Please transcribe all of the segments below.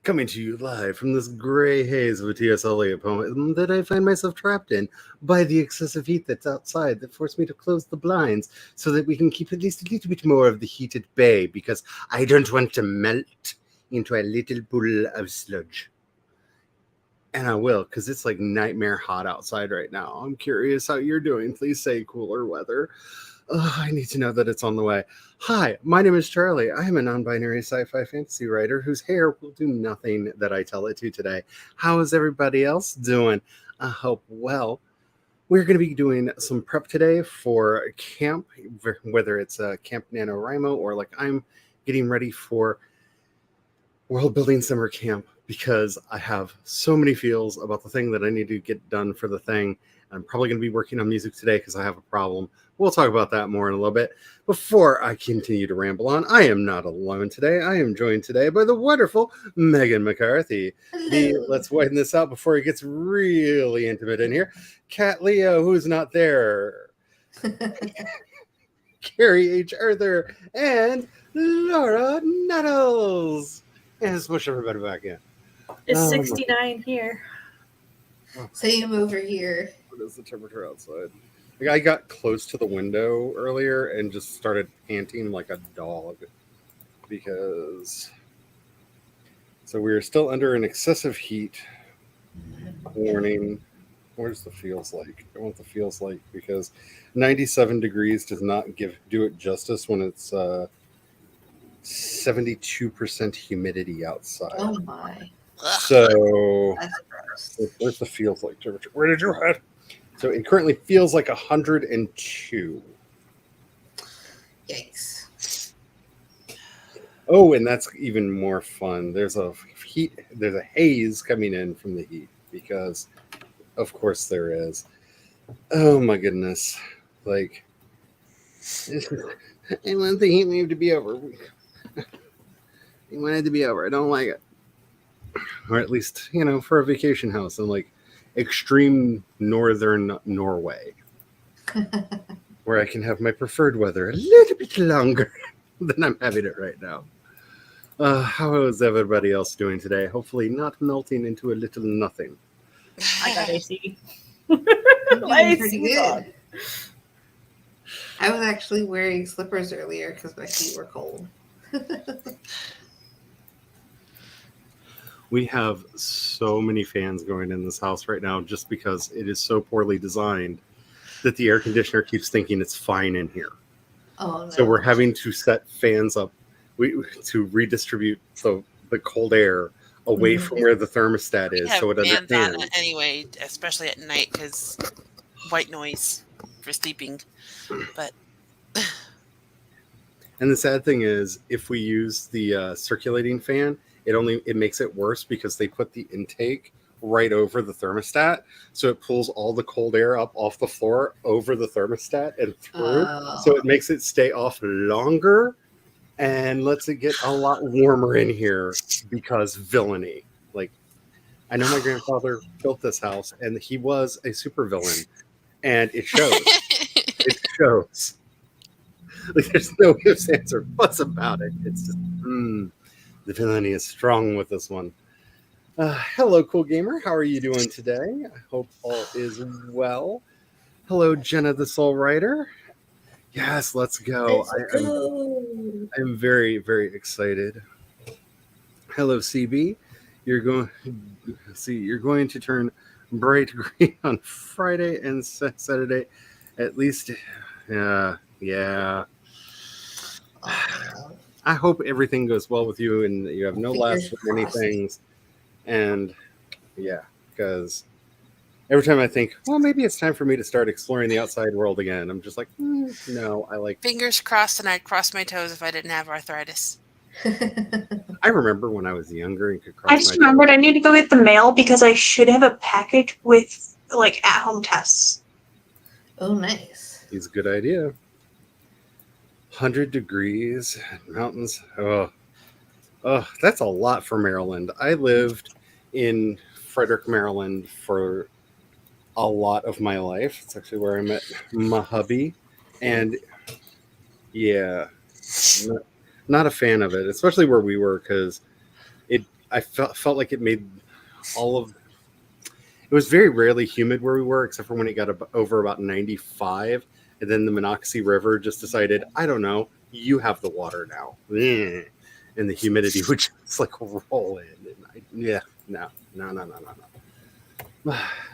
Coming to you live from this gray haze of a T.S. Eliot poem that I find myself trapped in by the excessive heat that's outside that forced me to close the blinds so that we can keep at least a little bit more of the heat at bay because I don't want to melt into a little pool of sludge. And I will, because it's like nightmare hot outside right now. I'm curious how you're doing. Please say cooler weather. I need to know that it's on the way. Hi, my name is Charlie. I am a non-binary sci-fi fantasy writer whose hair will do nothing that I tell it to today. How is everybody else doing? I hope well. We're going to be doing some prep today for camp, whether it's Camp NaNoWriMo or like I'm getting ready for World Building Summer Camp because I have so many feels about the thing that I need to get done for the thing. I'm probably going to be working on music today because I have a problem. We'll talk about that more in a little bit. Before I continue to ramble on, I am not alone today. I am joined today by the wonderful Megan McCarthy. Let's widen this out before it gets really intimate in here. Kat Leo, who's not there. Carrie H. Arthur and Laura Nettles. And smush everybody back in. It's 69 here. Same over here. What is the temperature outside? Like I got close to the window earlier and just started panting like a dog because so we are still under an excessive heat warning. Where's the feels like? I want the feels like because 97 degrees does not do it justice when it's 72% humidity outside. Oh my. So That's gross. where's the feels like temperature? Where did you head? So it currently feels like 102. Yikes. Oh, and that's even more fun. There's a haze coming in from the heat because of course there is. Oh my goodness. Like I want the heat wave to be over. I want it to be over. I don't like it. Or at least, for a vacation house in like extreme northern Norway, where I can have my preferred weather a little bit longer than I'm having it right now. How is everybody else doing today? Hopefully not melting into a little nothing. I got AC. Doing My pretty AC is on. good. I was actually wearing slippers earlier because my feet were cold. We have so many fans going in this house right now just because it is so poorly designed that the air conditioner keeps thinking it's fine in here. Oh no. So we're having to set fans up to redistribute the cold air away from where the thermostat is, so it fans understands. on it anyway, especially at night, because white noise for sleeping. But and the sad thing is, if we use the circulating fan, it makes it worse because they put the intake right over the thermostat, so it pulls all the cold air up off the floor over the thermostat and through, so it makes it stay off longer and lets it get a lot warmer in here because villainy. Like, I know my grandfather built this house and he was a super villain, and it shows. It shows. Like, there's no ifs, ands, or buts about it. It's just the villainy is strong with this one. Hello, Cool Gamer. How are you doing today? I hope all is well. Hello, Jenna the Soul Writer. Yes, let's go. I'm very, very excited. Hello, CB. You're going to turn bright green on Friday and Saturday, at least. Yeah. I hope everything goes well with you and that you have no last many things. And yeah, because every time I think, well, maybe it's time for me to start exploring the outside world again, I'm just like, no, I like. Fingers crossed, and I'd cross my toes if I didn't have arthritis. I remember when I was younger and could cross I just remembered I need to go get the mail because I should have a package with like at-home tests. Oh, nice. It's a good idea. 100 degrees, mountains. Oh, that's a lot for Maryland. I lived in Frederick, Maryland for a lot of my life. It's actually where I met my hubby. And yeah, not a fan of it, especially where we were, because I felt like it made all of. It was very rarely humid where we were, except for when it got over about 95, and then the Monocacy River just decided, I don't know, you have the water now, and the humidity would just like roll in. And no.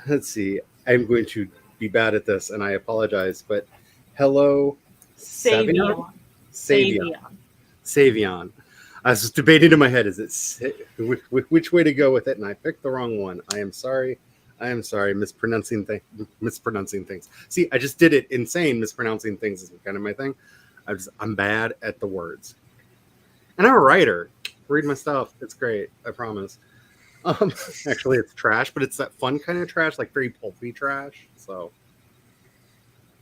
Let's see. I'm going to be bad at this, and I apologize, but hello, Savion. Savion. I was debating in my head, is it which way to go with it, and I picked the wrong one. I am sorry, mispronouncing things. See, I just did it insane. Mispronouncing things is kind of my thing. I'm bad at the words, and I'm a writer. Read my stuff; it's great. I promise. Actually, it's trash, but it's that fun kind of trash, like very pulpy trash. So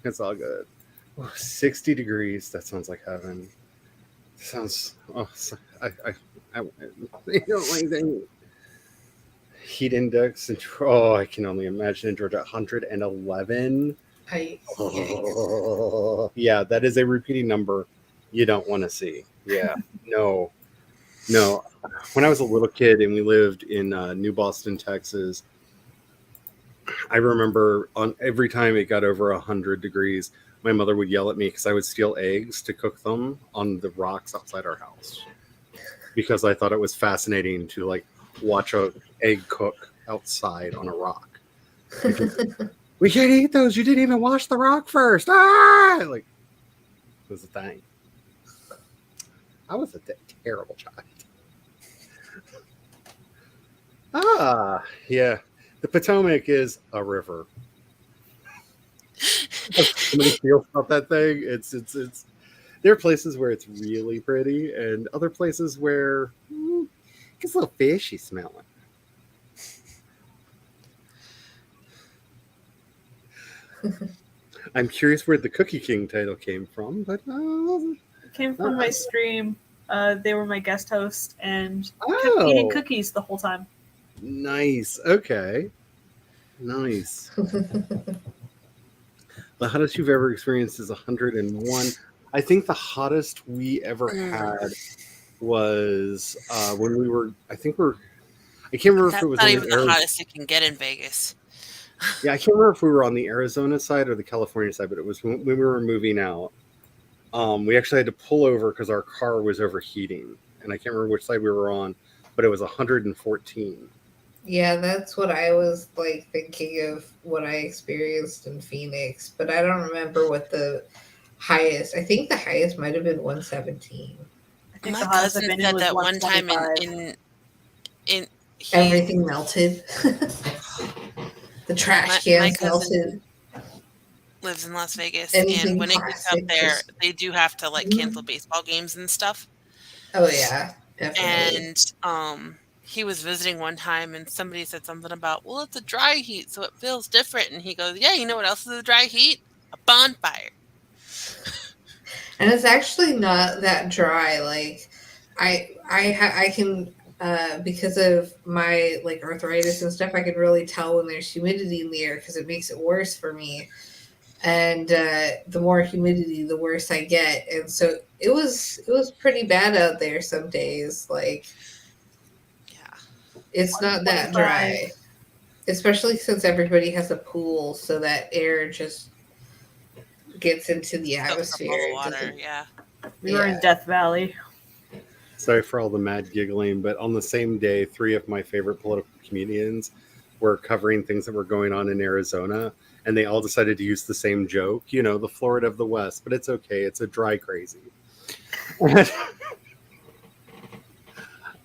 it's all good. 60 degrees. That sounds like heaven. Sounds. I don't like that. Heat index. I can only imagine in Georgia, 111. Yeah, that is a repeating number you don't want to see. Yeah, no. When I was a little kid and we lived in New Boston, Texas, I remember on every time it got over 100 degrees, my mother would yell at me because I would steal eggs to cook them on the rocks outside our house, because I thought it was fascinating to like watch a egg cook outside on a rock. We can't eat those. You didn't even wash the rock first. Like, it was a thing. I was a terrible child. Yeah. The Potomac is a river. So many feels about that thing. It's. There are places where it's really pretty, and other places where it gets a little fishy smelling. I'm curious where the Cookie King title came from, but It came from my stream. They were my guest host and kept eating cookies the whole time. Nice. Okay. Nice. The hottest you've ever experienced is 101. I think the hottest we ever had was when we were. I can't remember if it was not even the hottest it can get in Vegas. Yeah, I can't remember if we were on the Arizona side or the California side, but it was when we were moving out. We actually had to pull over because our car was overheating, and I can't remember which side we were on, but it was 114. Yeah, that's what I was like thinking of what I experienced in Phoenix, but I don't remember what the highest. I think the highest might have been 117. I think My the hottest cousin I've been said was that one time 125. he- Everything melted. The trash My cans cousin melted. lives in Las Vegas, Anything and when it gets up plastic there, just- they do have to like cancel baseball games and stuff. Oh yeah, definitely. And he was visiting one time, and somebody said something about, well, it's a dry heat, so it feels different. And he goes, yeah, you know what else is a dry heat? A bonfire. And it's actually not that dry. Like I can because of my like arthritis and stuff, I can really tell when there's humidity in the air because it makes it worse for me. And the more humidity, the worse I get. And so it was pretty bad out there some days. Like, Yeah. it's not that dry, especially since everybody has a pool, so that air just gets into the Soaks up all atmosphere. the It water, doesn't- yeah. We were in Yeah. Death Valley. Sorry for all the mad giggling, but on the same day, 3 of my favorite political comedians were covering things that were going on in Arizona, and they all decided to use the same joke, you know, the Florida of the West, but it's okay. It's a dry crazy.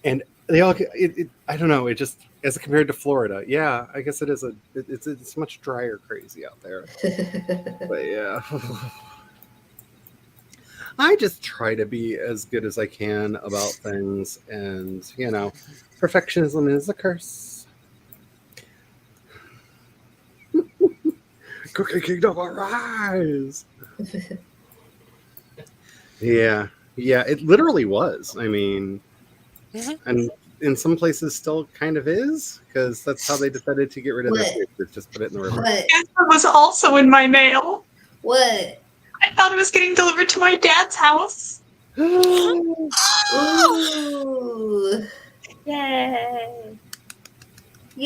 And they all, I don't know, it just, as compared to Florida, yeah, I guess it is it's much drier crazy out there. But yeah. I just try to be as good as I can about things, and you know, perfectionism is a curse. Cookie Kingdom, arise! Yeah, it literally was. I mean, and in some places still kind of is, because that's how they decided to get rid of their papers. Just put it in the river. What? It was also in my mail. What? I thought it was getting delivered to my dad's house. Ooh. Yay!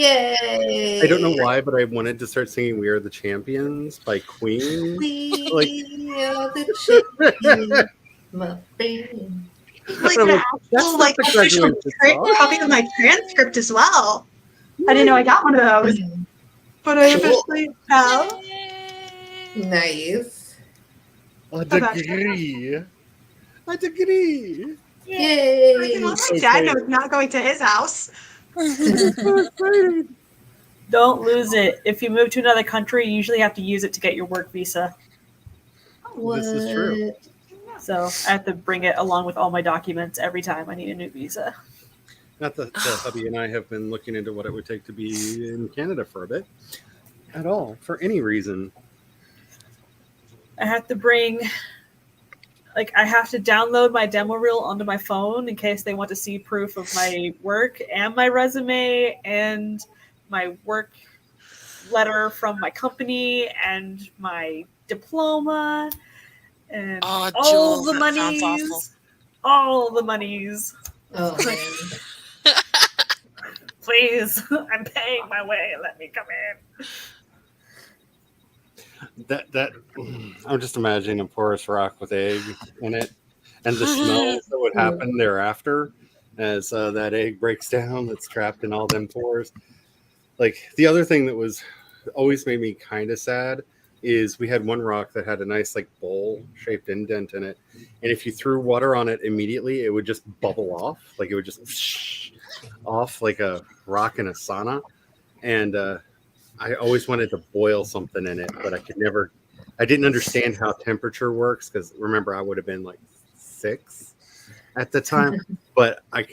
Yay! I don't know why, but I wanted to start singing "We Are the Champions" by Queen. We Like- are the champions, my friend. Like I'm an like, that's actual not like the official graduation song. copy of my transcript as well. I didn't know I got one of those, but I officially have. Nice. A degree. A degree. Yay! My dad knows not going to his house. So excited. Don't lose it. If you move to another country, you usually have to use it to get your work visa. What? This is true. So I have to bring it along with all my documents every time I need a new visa. Not that hubby and I have been looking into what it would take to be in Canada for a bit. At all. For any reason. I have to bring, I have to download my demo reel onto my phone in case they want to see proof of my work and my resume and my work letter from my company and my diploma and Oh, all Jules, the that sounds awful. monies. All the monies. Oh man. Please, I'm paying my way. Let me come in. That I'm just imagining a porous rock with egg in it, and the smells that would happen thereafter as that egg breaks down. That's trapped in all them pores. Like the other thing that was always made me kind of sad is we had one rock that had a nice like bowl-shaped indent in it, and if you threw water on it immediately, it would just bubble off. Like it would just off like a rock in a sauna, and I always wanted to boil something in it, but I didn't understand how temperature works because remember, I would have been like 6 at the time, but I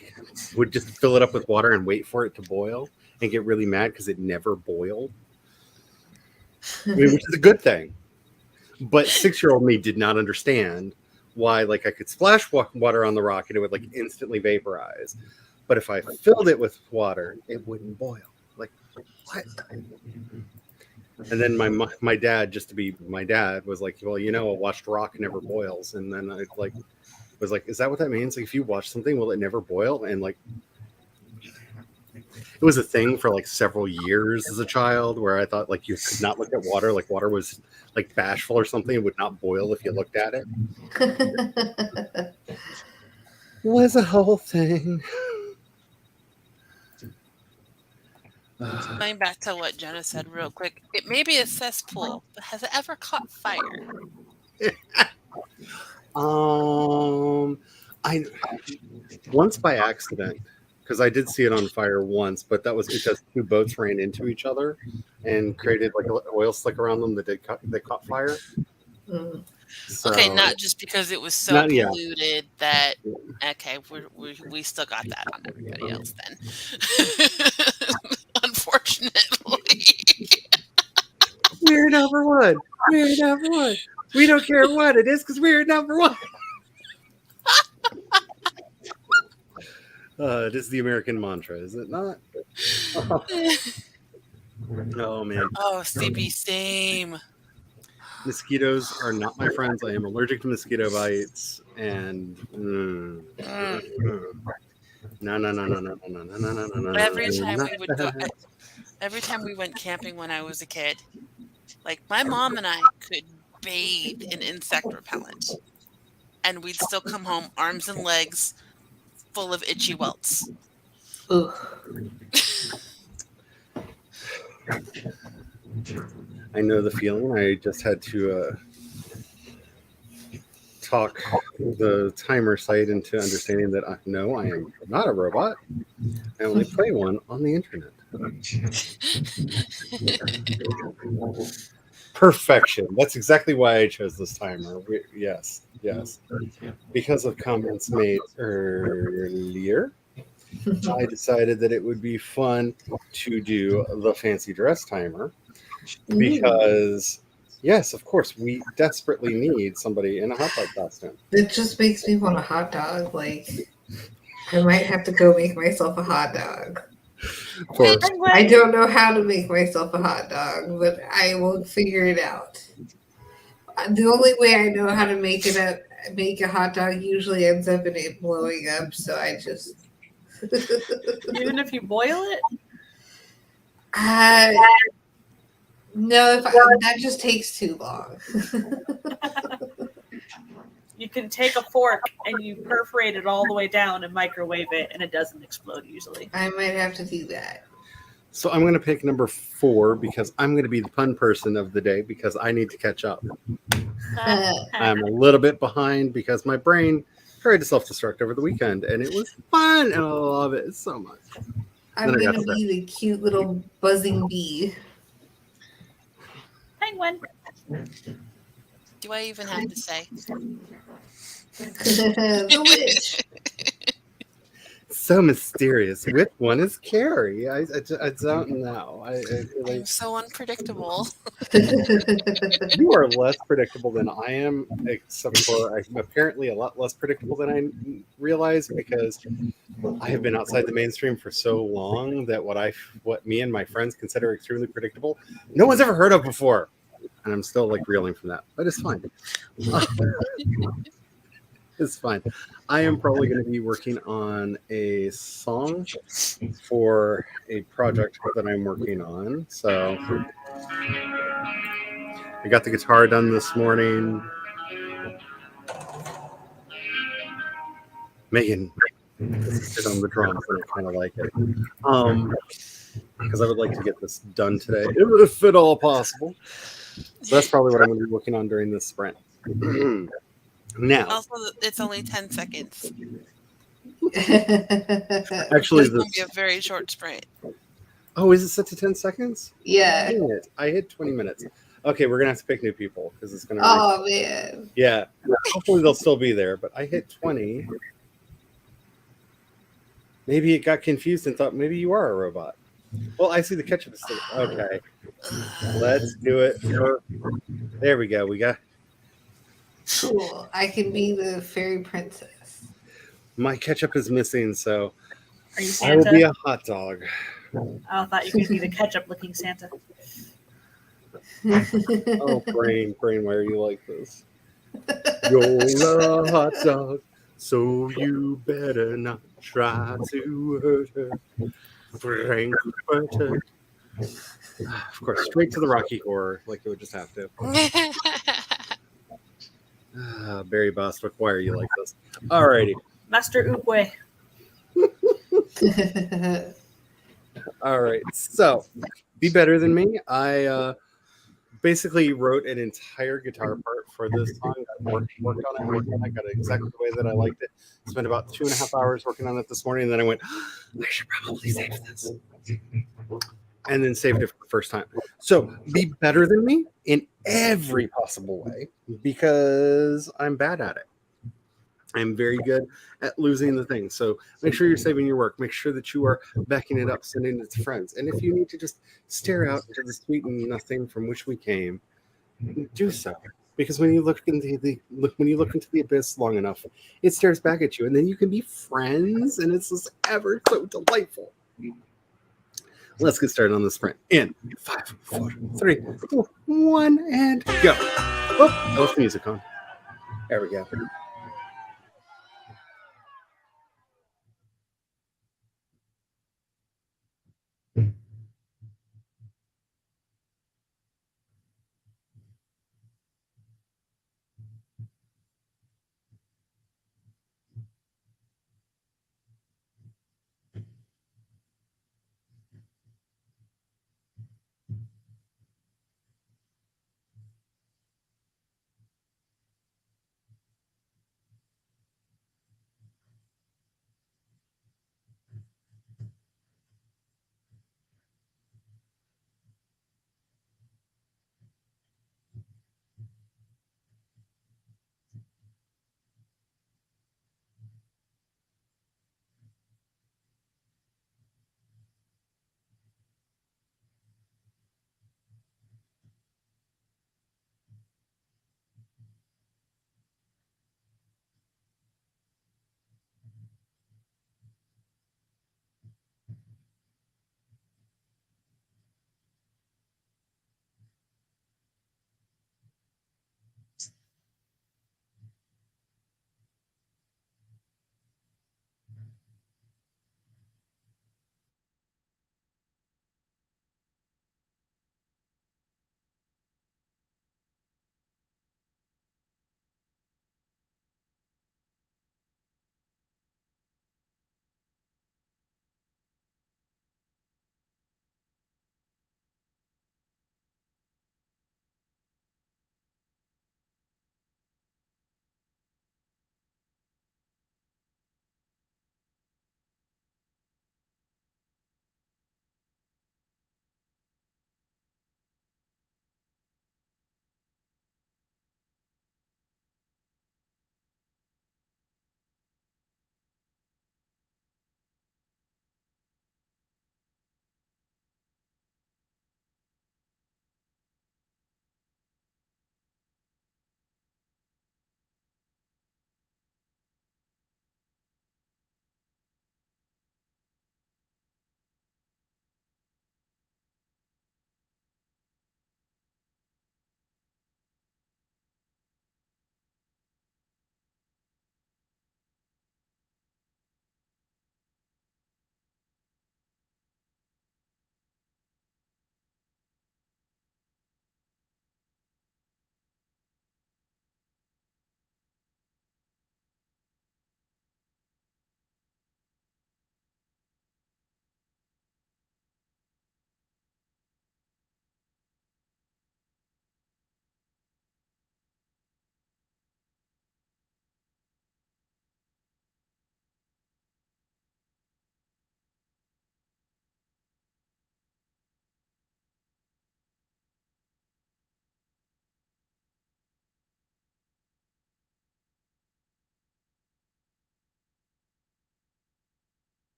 would just fill it up with water and wait for it to boil and get really mad because it never boiled, which is a good thing. But 6-year-old me did not understand why, like, I could splash water on the rock and it would like instantly vaporize. But if I filled it with water, it wouldn't boil. Like, what? And then my dad, just to be my dad, was like, well, a washed rock never boils. And then I was like, is that what that means? Like, if you wash something, will it never boil? And like, it was a thing for like several years as a child where I thought like you could not look at water. Like water was like bashful or something. It would not boil if you looked at it. It was a whole thing. Going back to what Jenna said real quick, it may be a cesspool, but has it ever caught fire? I once by accident, because I did see it on fire once, but that was because 2 boats ran into each other and created like an oil slick around them that caught fire. Mm. So, Okay, not just because it was so polluted that. Okay, we still got that on everybody else then. Unfortunately. We're number one. We're number one. We don't care what it is because we're number one. It is the American mantra, is it not? Oh man. Oh, CB, same. Mosquitoes are not my friends. I am allergic to mosquito bites, and no. Every time we went camping when I was a kid, like my mom and I could bathe in insect repellent, and we'd still come home arms and legs full of itchy welts. I know the feeling. I just had to talk the timer site into understanding that I am not a robot. I only play one on the internet. Perfection. That's exactly why I chose this timer. Yes. Because of comments made earlier, I decided that it would be fun to do the fancy dress timer. Because, yes, of course, we desperately need somebody in a hot dog costume. It just makes me want a hot dog. Like, I might have to go make myself a hot dog. I don't know how to make myself a hot dog, but I will figure it out. The only way I know how to make a hot dog usually ends up in it blowing up, so I just... Even if you boil it? Uh, no, that just takes too long. You can take a fork and you perforate it all the way down and microwave it, and it doesn't explode usually. I might have to do that. So I'm going to pick number 4 because I'm going to be the pun person of the day because I need to catch up. I'm a little bit behind because my brain tried to self-destruct over the weekend, and it was fun, and I love it so much. I'm going to be the cute little buzzing bee. Penguin. Do I even have to say? The witch. So mysterious. Which one is Carrie? I don't know. I'm so unpredictable. You are less predictable than I am, except for I'm apparently a lot less predictable than I realize because I have been outside the mainstream for so long that what me and my friends consider extremely predictable, no one's ever heard of before. And I'm still like reeling from that, but it's fine. It's fine. I am probably going to be working on a song for a project that I'm working on. So I got the guitar done this morning. Megan sit on the drums, and I kind of like it. Because I would like to get this done today, if at all possible. So that's probably what I'm going to be working on during this sprint. Now, Also, it's only 10 seconds. actually, It's going to be a very short sprint. Oh, is it set to 10 seconds? Yeah. Dang it. I hit 20 minutes. Okay, we're going to have to pick new people because it's going to. Oh, man. Yeah. Hopefully they'll still be there, but I hit 20. Maybe it got confused and thought maybe you are a robot. Well, I see the ketchup. Okay. Let's do it. There we go. We got. Cool. I can be the fairy princess. My ketchup is missing, so Are you I will Santa? be a hot dog. I thought you could be the ketchup-looking Santa. Oh, brain, why are you like this? You're a hot dog, so you better not try to hurt her. Frankfurter. Of course, straight to the Rocky Horror, like it would just have to. Barry Bostwick, why are you like this? Alrighty. Master Oogway. All right. So, Be Better Than Me. I basically wrote an entire guitar part for this song. I worked on it, got it exactly the way that I liked it. Spent about 2.5 hours working on it this morning, and then I went, I should probably save this. And then saved it for the first time. So, be better than me in every possible way because I'm bad at it. I'm very good at losing the thing. So make sure you're saving your work. Make sure that you are backing it up, sending it to friends. And if you need to just stare out into the sweet and nothing from which we came, do so. Because when you look into the abyss long enough, it stares back at you, and then you can be friends, and it's just ever so delightful. Let's get started on the sprint in 5, 4, 3, 2, 1, and go. Oh, I left the music on. There we go.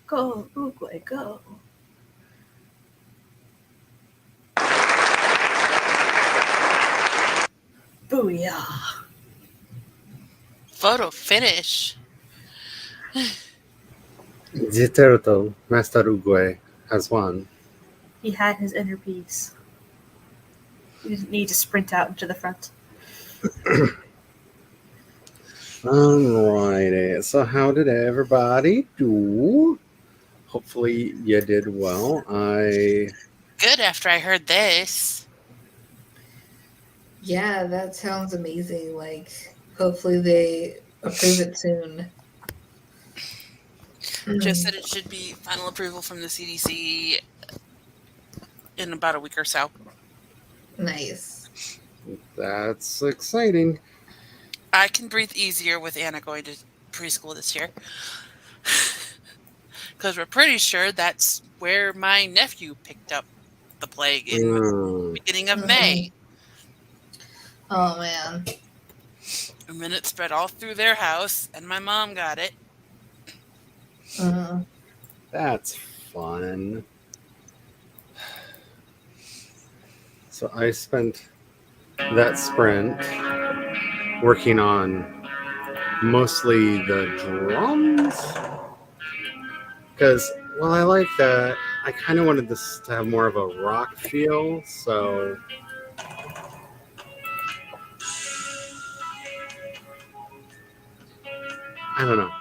Go, Uruguay, go. Booyah. Photo finish. The turtle, Master Uruguay, has won. He had his inner peace. He didn't need to sprint out into the front. Alrighty, so how did everybody do? Hopefully you did well. Good after I heard this. Yeah, that sounds amazing. Like, hopefully they approve it soon. Just said it should be final approval from the CDC in about a week or so. Nice. That's exciting. I can breathe easier with Anna going to preschool this year. Because we're pretty sure that's where my nephew picked up the plague in the beginning of May. Oh, man. And then it spread all through their house, and my mom got it. That's fun. So I spent that sprint working on mostly the drums. Because while I like that, I kind of wanted this to have more of a rock feel, so I don't know.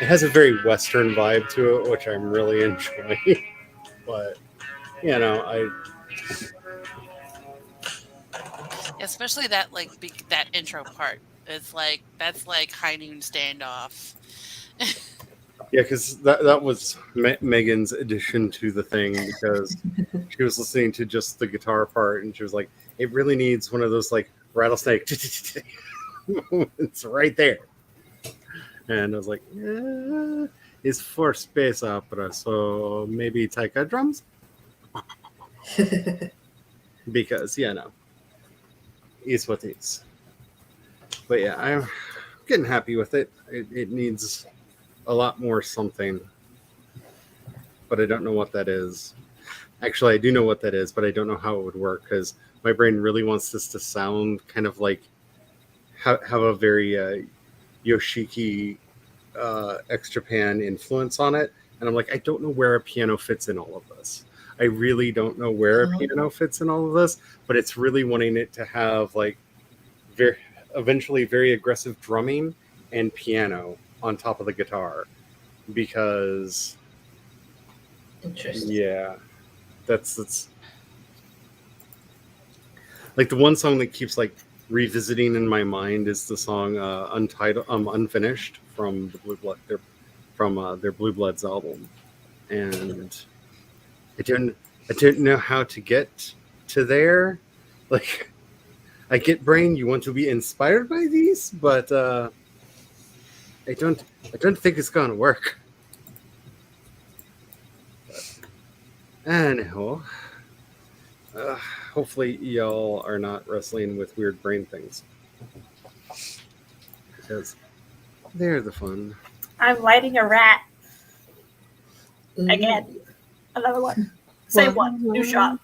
It has a very Western vibe to it, which I'm really enjoying. But, you know, Especially that that intro part. It's like that's like High Noon Standoff. yeah, because that was Megan's addition to the thing, because she was listening to just the guitar part, and she was like, it really needs one of those like rattlesnake moments right there. And I was like, yeah, it's for space opera, so maybe Taika drums? Because, you know, it's what it is. But yeah, I'm getting happy with it. It needs a lot more something, but I don't know what that is. Actually, I do know what that is, but I don't know how it would work, because my brain really wants this to sound kind of like have a very Yoshiki X Japan influence on it. And I'm like, I don't know where a piano fits in all of this. I really don't know where a piano fits in all of this, but it's really wanting it to have like eventually very aggressive drumming and piano on top of the guitar, because Interesting. yeah, that's like the one song that keeps like revisiting in my mind is the song Unfinished from the Blue Blood, their Blue Bloods album. And I didn't know how to get to there. Like, I get, brain, you want to be inspired by these, but I don't think it's gonna work. But, anyhow, hopefully y'all are not wrestling with weird brain things, because they're the fun. I'm lighting a rat. Again. Another one. Same one. New shot.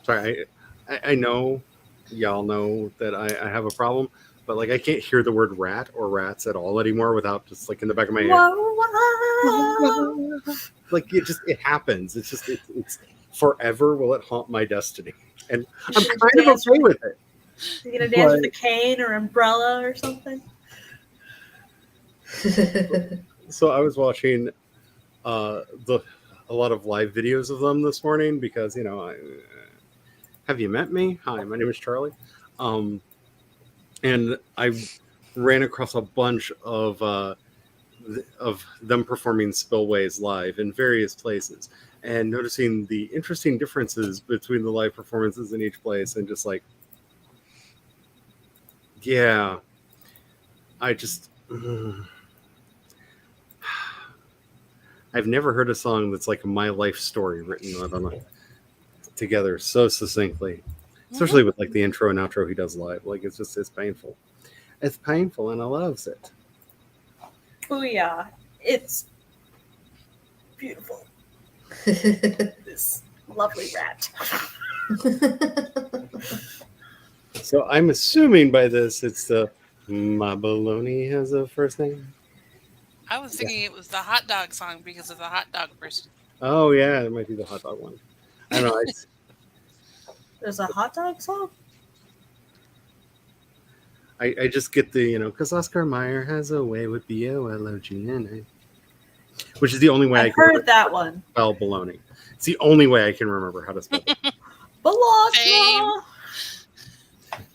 Sorry, I know y'all know that I have a problem, but like I can't hear the word rat or rats at all anymore without just like in the back of my head. Whoa. Like it happens. It's just it's forever will it haunt my destiny, and I'm kind of okay with it. You're gonna dance with a cane or umbrella or something. So I was watching a lot of live videos of them this morning, because you know, have you met me? Hi, my name is Charlie, and I ran across a bunch of them performing Spillways live in various places, and noticing the interesting differences between the live performances in each place, and just like, yeah, I just. I've never heard a song that's like my life story written together so succinctly, especially with like the intro and outro he does live. Like it's painful. It's painful and I loves it. Booyah. It's beautiful. This lovely rat. So I'm assuming by this it's the My Baloney has a first name. I was thinking it was the hot dog song because of the hot dog person. Oh yeah, it might be the hot dog one. I don't know. There's a hot dog song? I just get the, because Oscar Mayer has a way with BOLOGNA, which is the only way I I've can heard that one. spell baloney. It's the only way I can remember how to spell it. Bologna.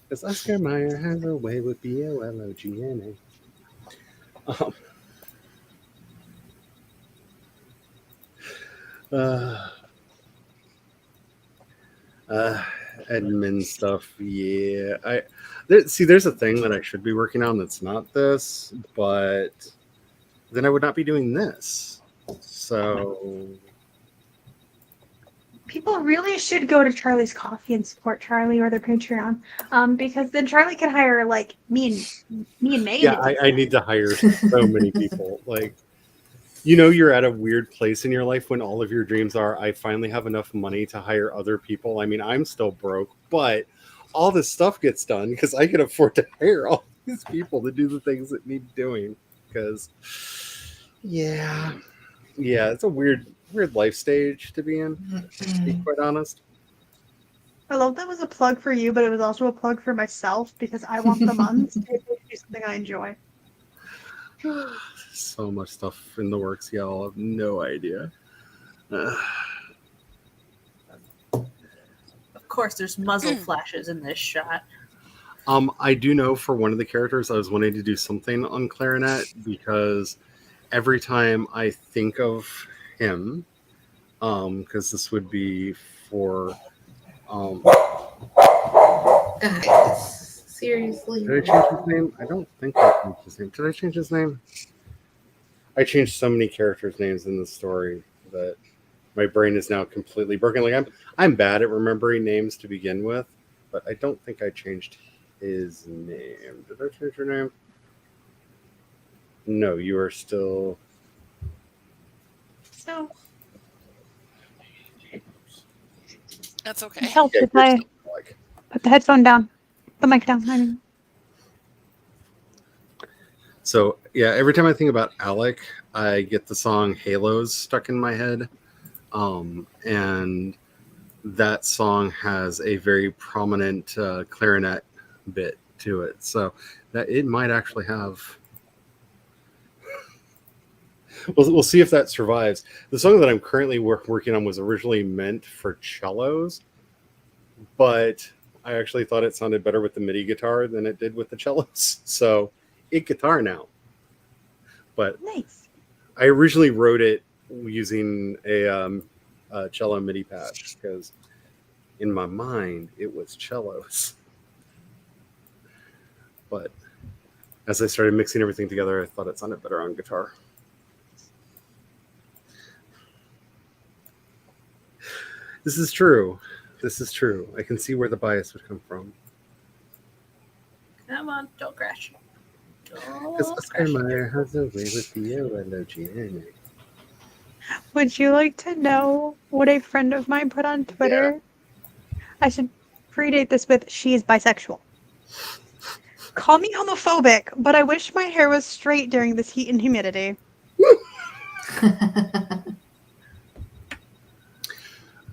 Because Oscar Mayer has a way with BOLOGNA. Admin stuff, yeah. There's a thing that I should be working on that's not this, but then I would not be doing this. So People really should go to Charlie's Coffee and support Charlie or their Patreon, because then Charlie can hire like me and May. yeah, I need to hire so many people. Like, you're at a weird place in your life when all of your dreams are, I finally have enough money to hire other people. I mean, I'm still broke, but all this stuff gets done because I can afford to hire all these people to do the things that need doing. Because, yeah, it's a weird life stage to be in, to be quite honest. I love that was a plug for you, but it was also a plug for myself because I want the months to do something I enjoy. So much stuff in the works, y'all have no idea. Of course, there's muzzle flashes in this shot. I do know for one of the characters, I was wanting to do something on clarinet because every time I think of him, because this would be for, Guys, seriously. did I change his name? I don't think I changed his name. Did I change his name? I changed so many characters' names in the story that my brain is now completely broken. Like I'm bad at remembering names to begin with, but I don't think I changed his name. Did I change your name? No, you are still. So That's okay. it helps Yeah, if you're I still like. put the headphone down, the mic down. I mean, So yeah, every time I think about Alec, I get the song "Halos" stuck in my head, and that song has a very prominent clarinet bit to it. So that it might actually have. We'll see if that survives. The song that I'm currently working on was originally meant for cellos, but I actually thought it sounded better with the MIDI guitar than it did with the cellos. So it guitar now. But nice. I originally wrote it using a cello MIDI patch because in my mind it was cellos. But as I started mixing everything together, I thought it sounded better on guitar. This is true. I can see where the bias would come from. Come on, don't crash. Because Oscar Mayer has a way with BOLOGNA. Would you like to know what a friend of mine put on Twitter? Yeah. I should predate this with "she is bisexual." Call me homophobic, but I wish my hair was straight during this heat and humidity.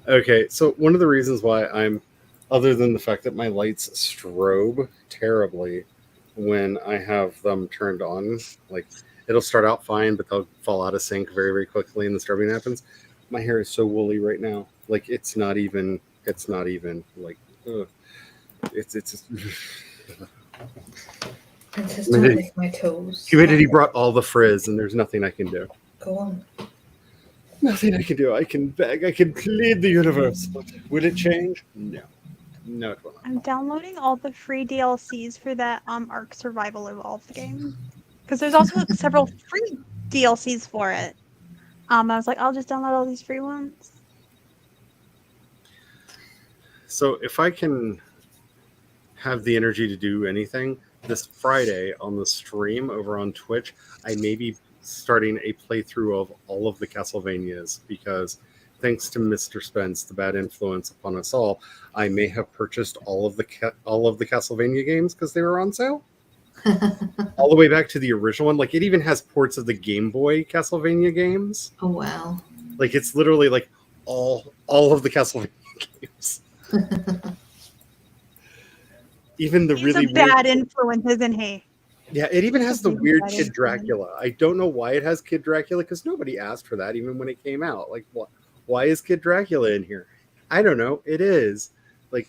Okay, so one of the reasons why I'm, other than the fact that my lights strobe terribly when I have them turned on, like it'll start out fine, but they'll fall out of sync very, very quickly and the strobing happens. My hair is so woolly right now. Like it's not even like, it's just. I just don't lick my toes. Humidity brought all the frizz and there's nothing I can do. Go on. Nothing I can do. I can beg. I can plead the universe. But will it change? No. No, it will not. I'm downloading all the free DLCs for that Ark Survival Evolved game. Because there's also several free DLCs for it. I was like, I'll just download all these free ones. So if I can have the energy to do anything, this Friday on the stream over on Twitch, I may be starting a playthrough of all of the Castlevanias because thanks to Mr. Spence, the bad influence upon us all, I may have purchased all of the Castlevania games because they were on sale. All the way back to the original one. Like, it even has ports of the Game Boy Castlevania games. Oh wow. Like, it's literally like all of the Castlevania games. Even the He's really a bad influence, isn't he? Yeah, it even has the He's a weird bad Kid influence. Dracula. I don't know why it has Kid Dracula because nobody asked for that even when it came out. Like, what? Why is Kid Dracula in here? I don't know. It is like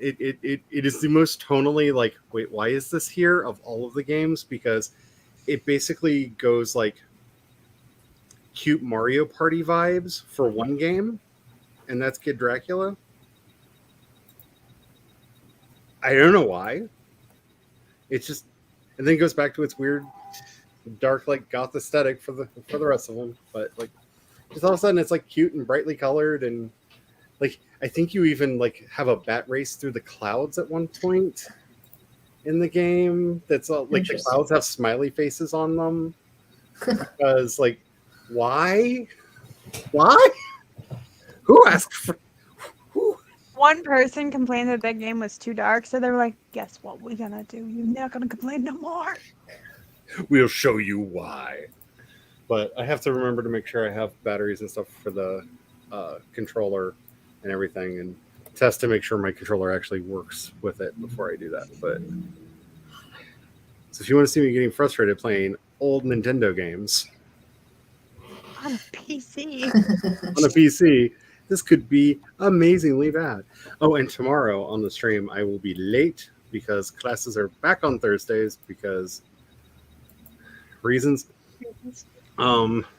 it is the most tonally like, wait, why is this here of all of the games? Because it basically goes like cute Mario Party vibes for one game, and that's Kid Dracula. I don't know why. It's just, and then it goes back to its weird, dark, like goth aesthetic for the rest of them. But like, just all of a sudden, it's like cute and brightly colored, and like I think you even like have a bat race through the clouds at one point in the game. That's all like the Interesting. clouds have smiley faces on them because like, why? Who asked for? Who? One person complained that that game was too dark, so they were like, guess what we're gonna do? You're not gonna complain no more. We'll show you why. But I have to remember to make sure I have batteries and stuff for the controller and everything, and test to make sure my controller actually works with it before I do that. But so if you want to see me getting frustrated playing old Nintendo games On a PC. on a PC, this could be amazingly bad. Oh, and tomorrow on the stream, I will be late because classes are back on Thursdays because reasons.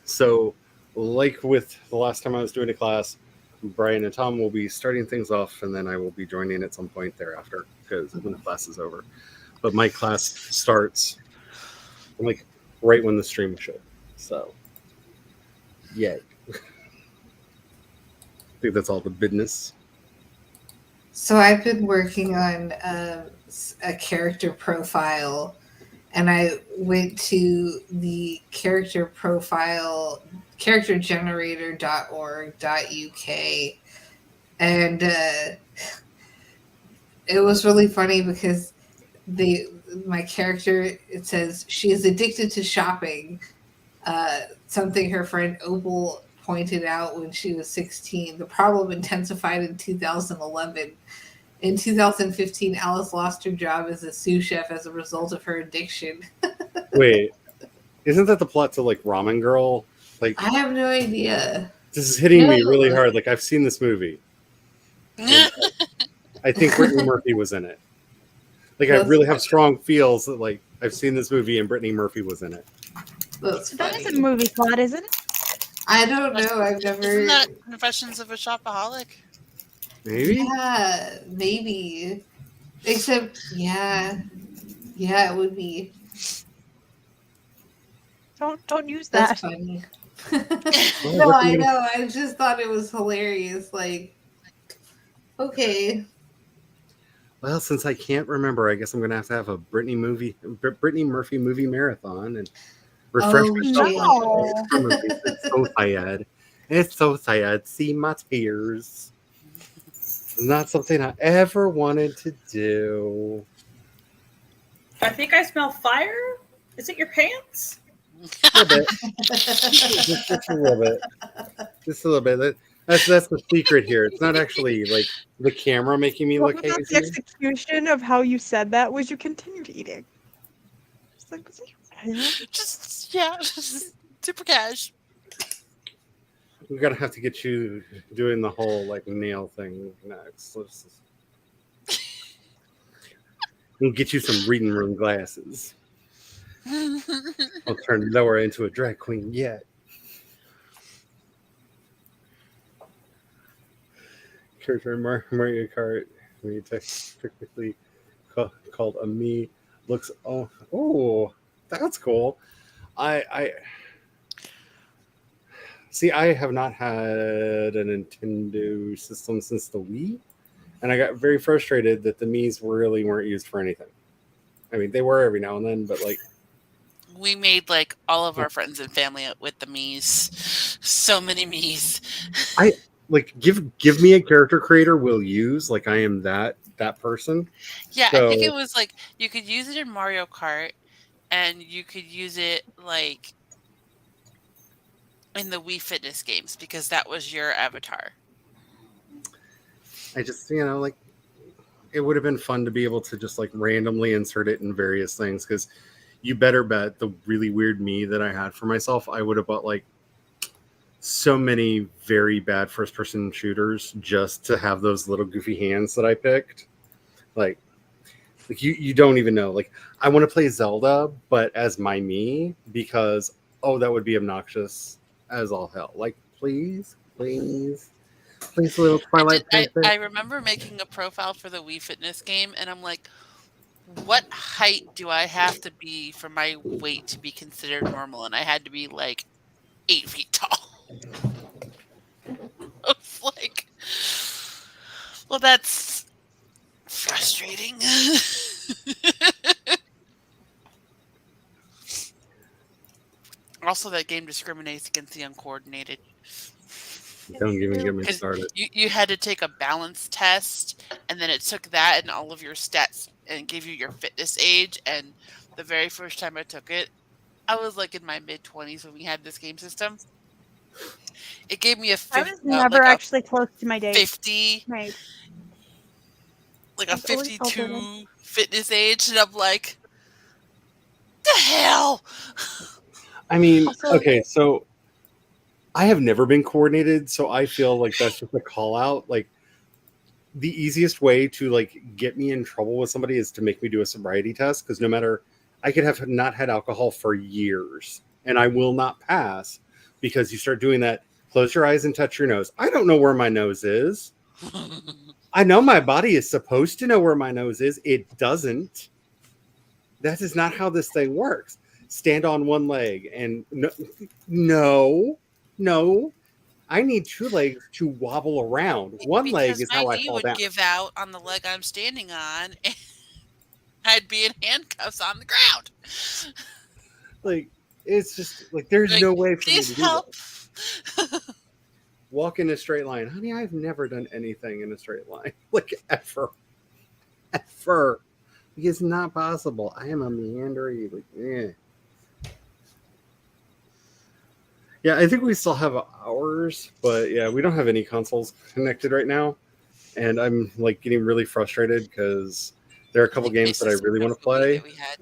So like with the last time I was doing a class, Brian and Tom will be starting things off, and then I will be joining at some point thereafter because when the class is over. But my class starts like right when the stream should. So, yay. I think that's all the business. So I've been working on a character profile, and I went to the character profile charactergenerator.org.uk, and it was really funny because my character, it says she is addicted to shopping, something her friend Opal pointed out when she was 16. The problem intensified in 2011. In 2015, Alice lost her job as a sous chef as a result of her addiction. Wait, isn't that the plot to like Ramen Girl? Like, I have no idea. this is hitting me No. really hard. Like, I've seen this movie. I think Brittany Murphy was in it. Like, I That's really have funny. strong feels that like I've seen this movie and Brittany Murphy was in it. That's That is a funny. movie plot, isn't it? I don't know. I've never. Isn't that Confessions of a Shopaholic? Maybe. Yeah, maybe. Except, yeah, it would be. Don't use That's that. funny. Well, No, what I do you- know. I just thought it was hilarious. Like, okay. Well, since I can't remember, I guess I'm gonna have a Brittany Murphy movie marathon and refresh Oh, myself shit. on her movies. It's so sad. It's so sad. See my tears. It's not something I ever wanted to do. I think I smell fire. Is it your pants? A little bit. Just a little bit. Just a little bit. That's the secret here. It's not actually like the camera making me What look about the hazy. execution of how you said that was you continued eating? Just like, was it your pants? Just, yeah, super cash. We're gonna have to get you doing the whole like nail thing next. We'll get you some reading room glasses. I'll turn Laura into a drag queen yet. Character in Mario Kart, we technically called a me, looks oh that's cool. I see. I have not had a Nintendo system since the Wii, and I got very frustrated that the Mii's really weren't used for anything. I mean, they were every now and then, but like, We made like all of our friends and family with the Miis. So many Miis. like give me a character creator we'll use. Like I am that person. Yeah, I think So- it was like you could use it in Mario Kart, and you could use it like in the Wii Fitness games because that was your avatar. I just, like, it would have been fun to be able to just like randomly insert it in various things, because you better bet the really weird me that I had for myself, I would have bought like so many very bad first person shooters just to have those little goofy hands that I picked. Like you don't even know. Like, I want to play Zelda, but as my me, because that would be obnoxious as all hell. Like, please, little Twilight Princess. I remember making a profile for the Wii Fitness game, and I'm like, what height do I have to be for my weight to be considered normal? And I had to be like 8 feet tall. I was like, well, that's frustrating. Also, that game discriminates against the uncoordinated. Don't even get me 'Cause started. you had to take a balance test, and then it took that and all of your stats and gave you your fitness age. And the very first time I took it, I was like in my mid-20s when we had this game system. It gave me I was never like actually close to my a date. 50, Right. like a I've always felt 52 fitness age, and I'm like, the hell? I mean, Also- okay, so I have never been coordinated, so I feel like that's just a call out. Like, the easiest way to like get me in trouble with somebody is to make me do a sobriety test, because no matter, I could have not had alcohol for years and I will not pass, because you start doing that. Close your eyes and touch your nose. I don't know where my nose is. I know my body is supposed to know where my nose is. It doesn't. That is not how this thing works. Stand on one leg and no. I need two legs to wobble around. One leg Because is my how I knee fall would down. give out on the leg I'm standing on, and I'd be in handcuffs on the ground. Like, it's just like there's Like, no way for me Please to do help. that. Walk in a straight line, honey. I've never done anything in a straight line, like ever. It's not possible. I am a meandery. Like, Yeah, I think we still have ours, but yeah, we don't have any consoles connected right now, and I'm like getting really frustrated because there are a couple games that I really want to play, We had.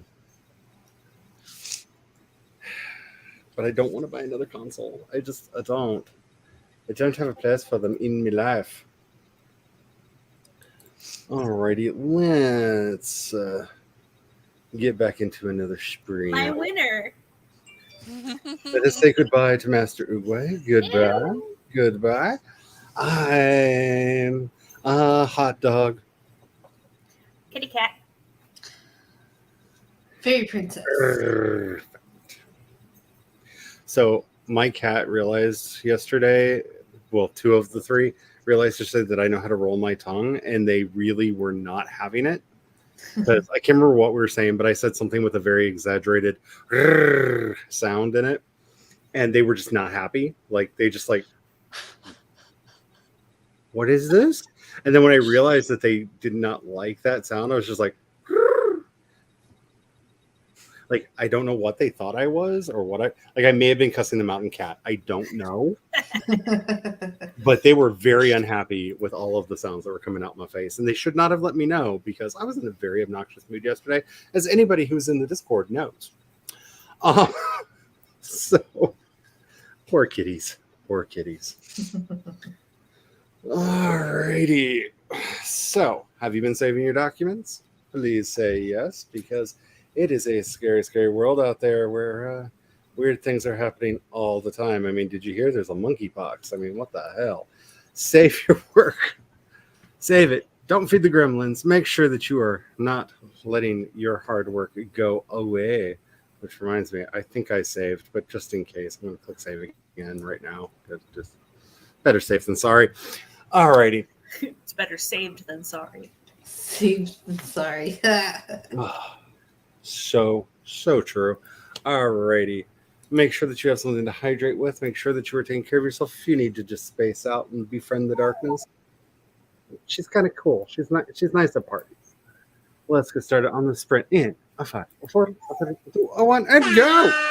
but I don't want to buy another console. I don't. I don't have a place for them in my life. Alrighty, let's get back into another spree. My winner. Let us say goodbye to Master Uguay. Goodbye. I'm a hot dog. Kitty cat. Fairy princess. Perfect. So my cat realized yesterday, well, two of the three realized yesterday that I know how to roll my tongue, and they really were not having it. Because I can't remember what we were saying, but I said something with a very exaggerated sound in it, and they were just not happy. Like, they just like, what is this? And then when I realized that they did not like that sound, I was just like, I don't know what they thought I was, or what I may have been cussing them out in cat. I don't know. But they were very unhappy with all of the sounds that were coming out my face, and they should not have let me know, because I was in a very obnoxious mood yesterday, as anybody who's in the Discord knows. So poor kitties. Alrighty. So, have you been saving your documents? Please say yes, because it is a scary, scary world out there where weird things are happening all the time. I mean, did you hear there's a monkeypox? I mean, what the hell? Save your work. Save it. Don't feed the gremlins. Make sure that you are not letting your hard work go away. Which reminds me, I think I saved, but just in case, I'm going to click save again right now. Just better safe than sorry. Alrighty. It's better saved than sorry. Sorry. So true. Alrighty. Make sure that you have something to hydrate with. Make sure that you are taking care of yourself if you need to just space out and befriend the darkness. She's kind of cool. She's nice at parties. Let's get started on the sprint in a 5, a 4, a 3, a 2, a 1, and go!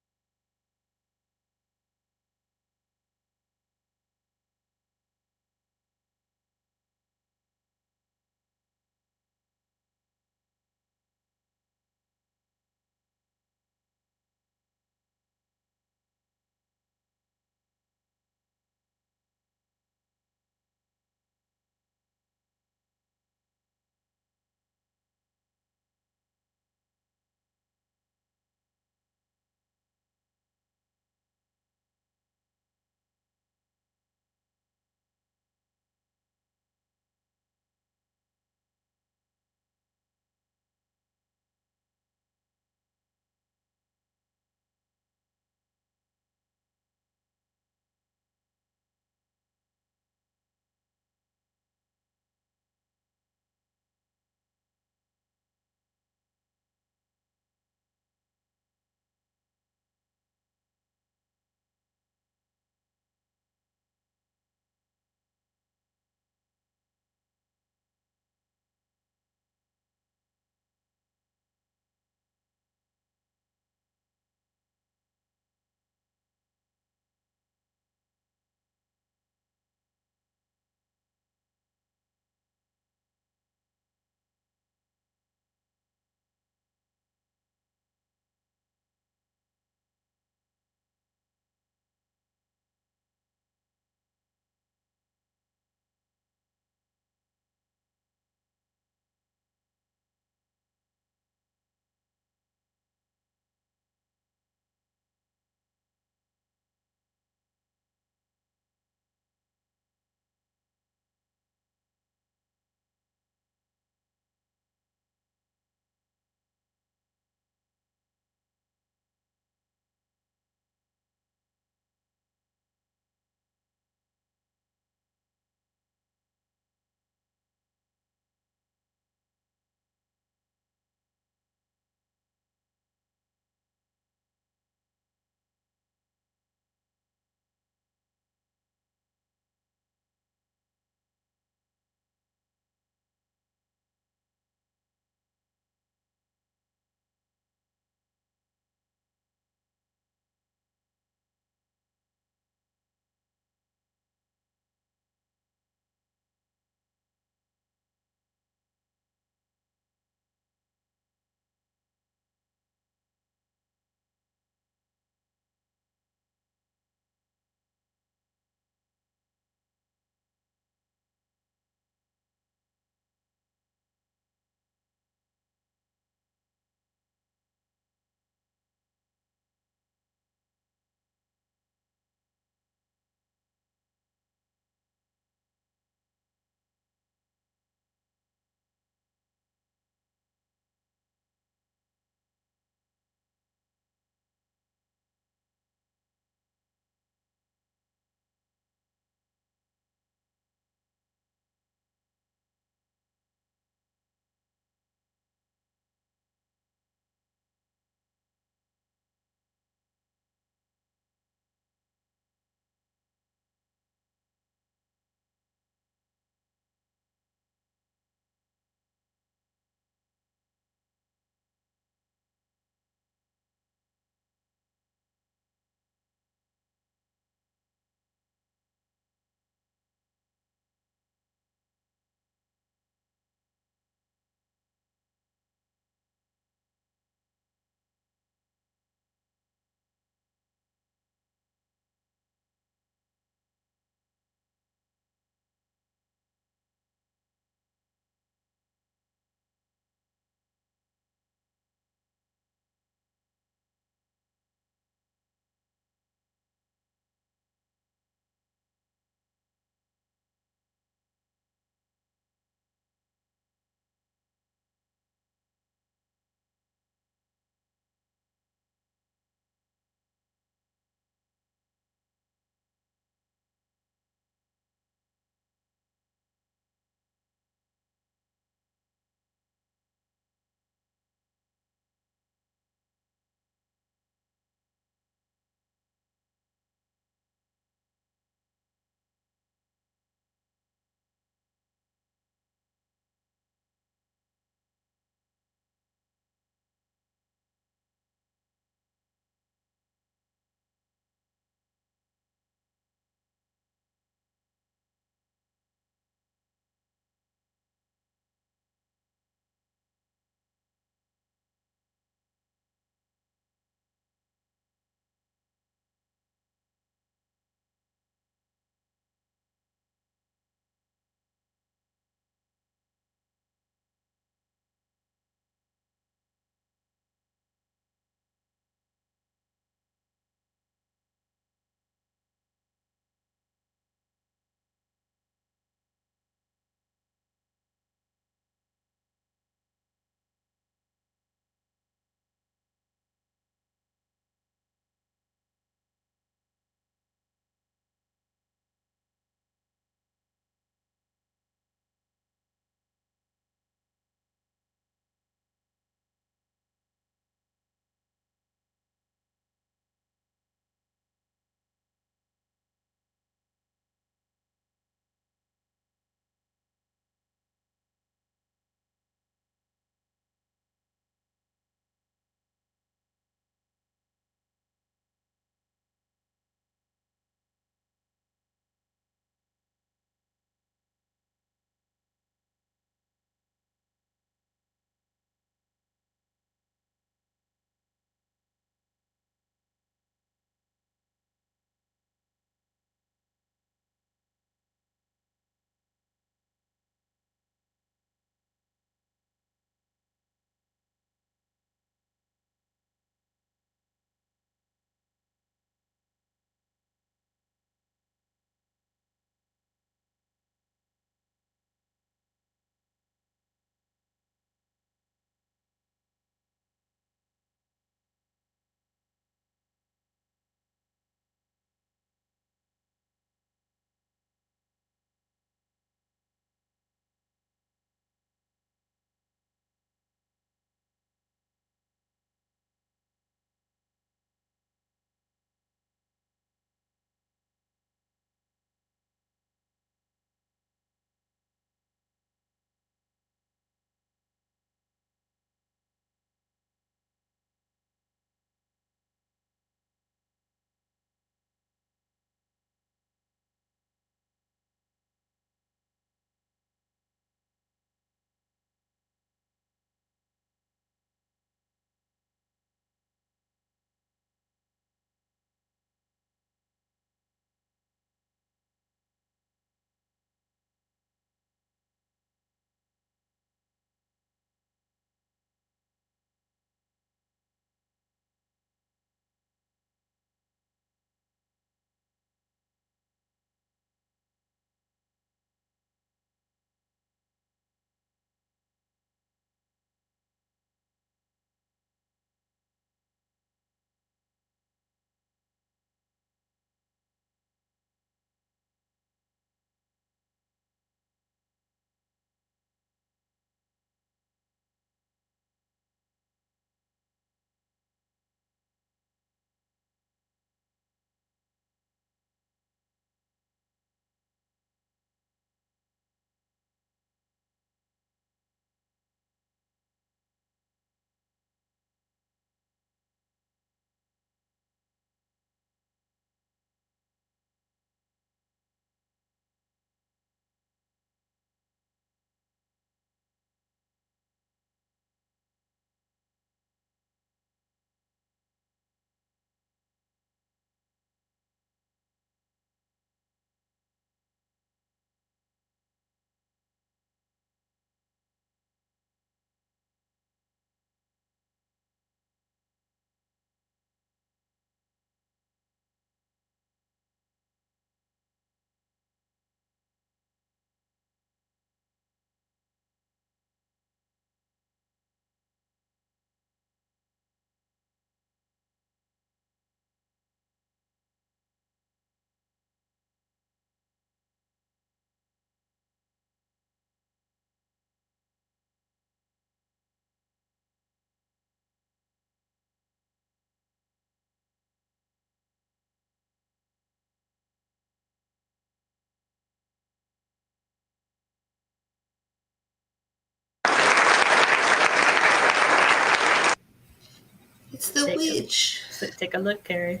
It's the witch. So take a look, Carrie.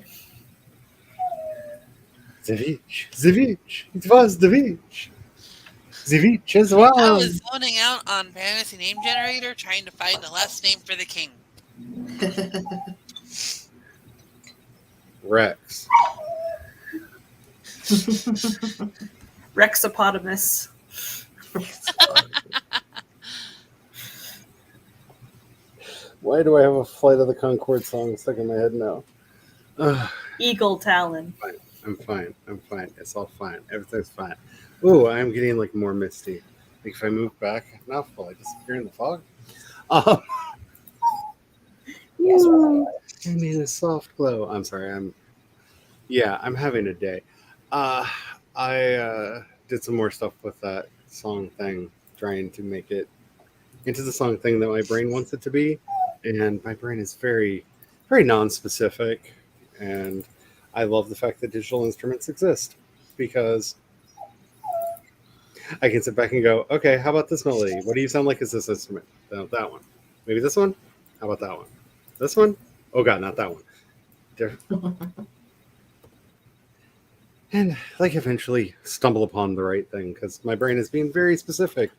The witch. The witch. It was the witch. The witch as well. I was zoning out on fantasy name generator trying to find a last name for the king. Rex. Rexopotamus. Why do I have a Flight of the Conchord song stuck in my head now? Eagle Talon. I'm fine. It's all fine. Everything's fine. Ooh, I'm getting like more misty. Like if I move back, now will I disappear in the fog? Yes, Ooh, I made a soft glow. I'm sorry. I'm having a day. I did some more stuff with that song thing, trying to make it into the song thing that my brain wants it to be. And my brain is very, very non-specific. And I love the fact that digital instruments exist because I can sit back and go, okay, how about this melody? What do you sound like as this instrument? No, that one. Maybe this one? How about that one? This one? Oh God, not that one. And like eventually stumble upon the right thing because my brain is being very specific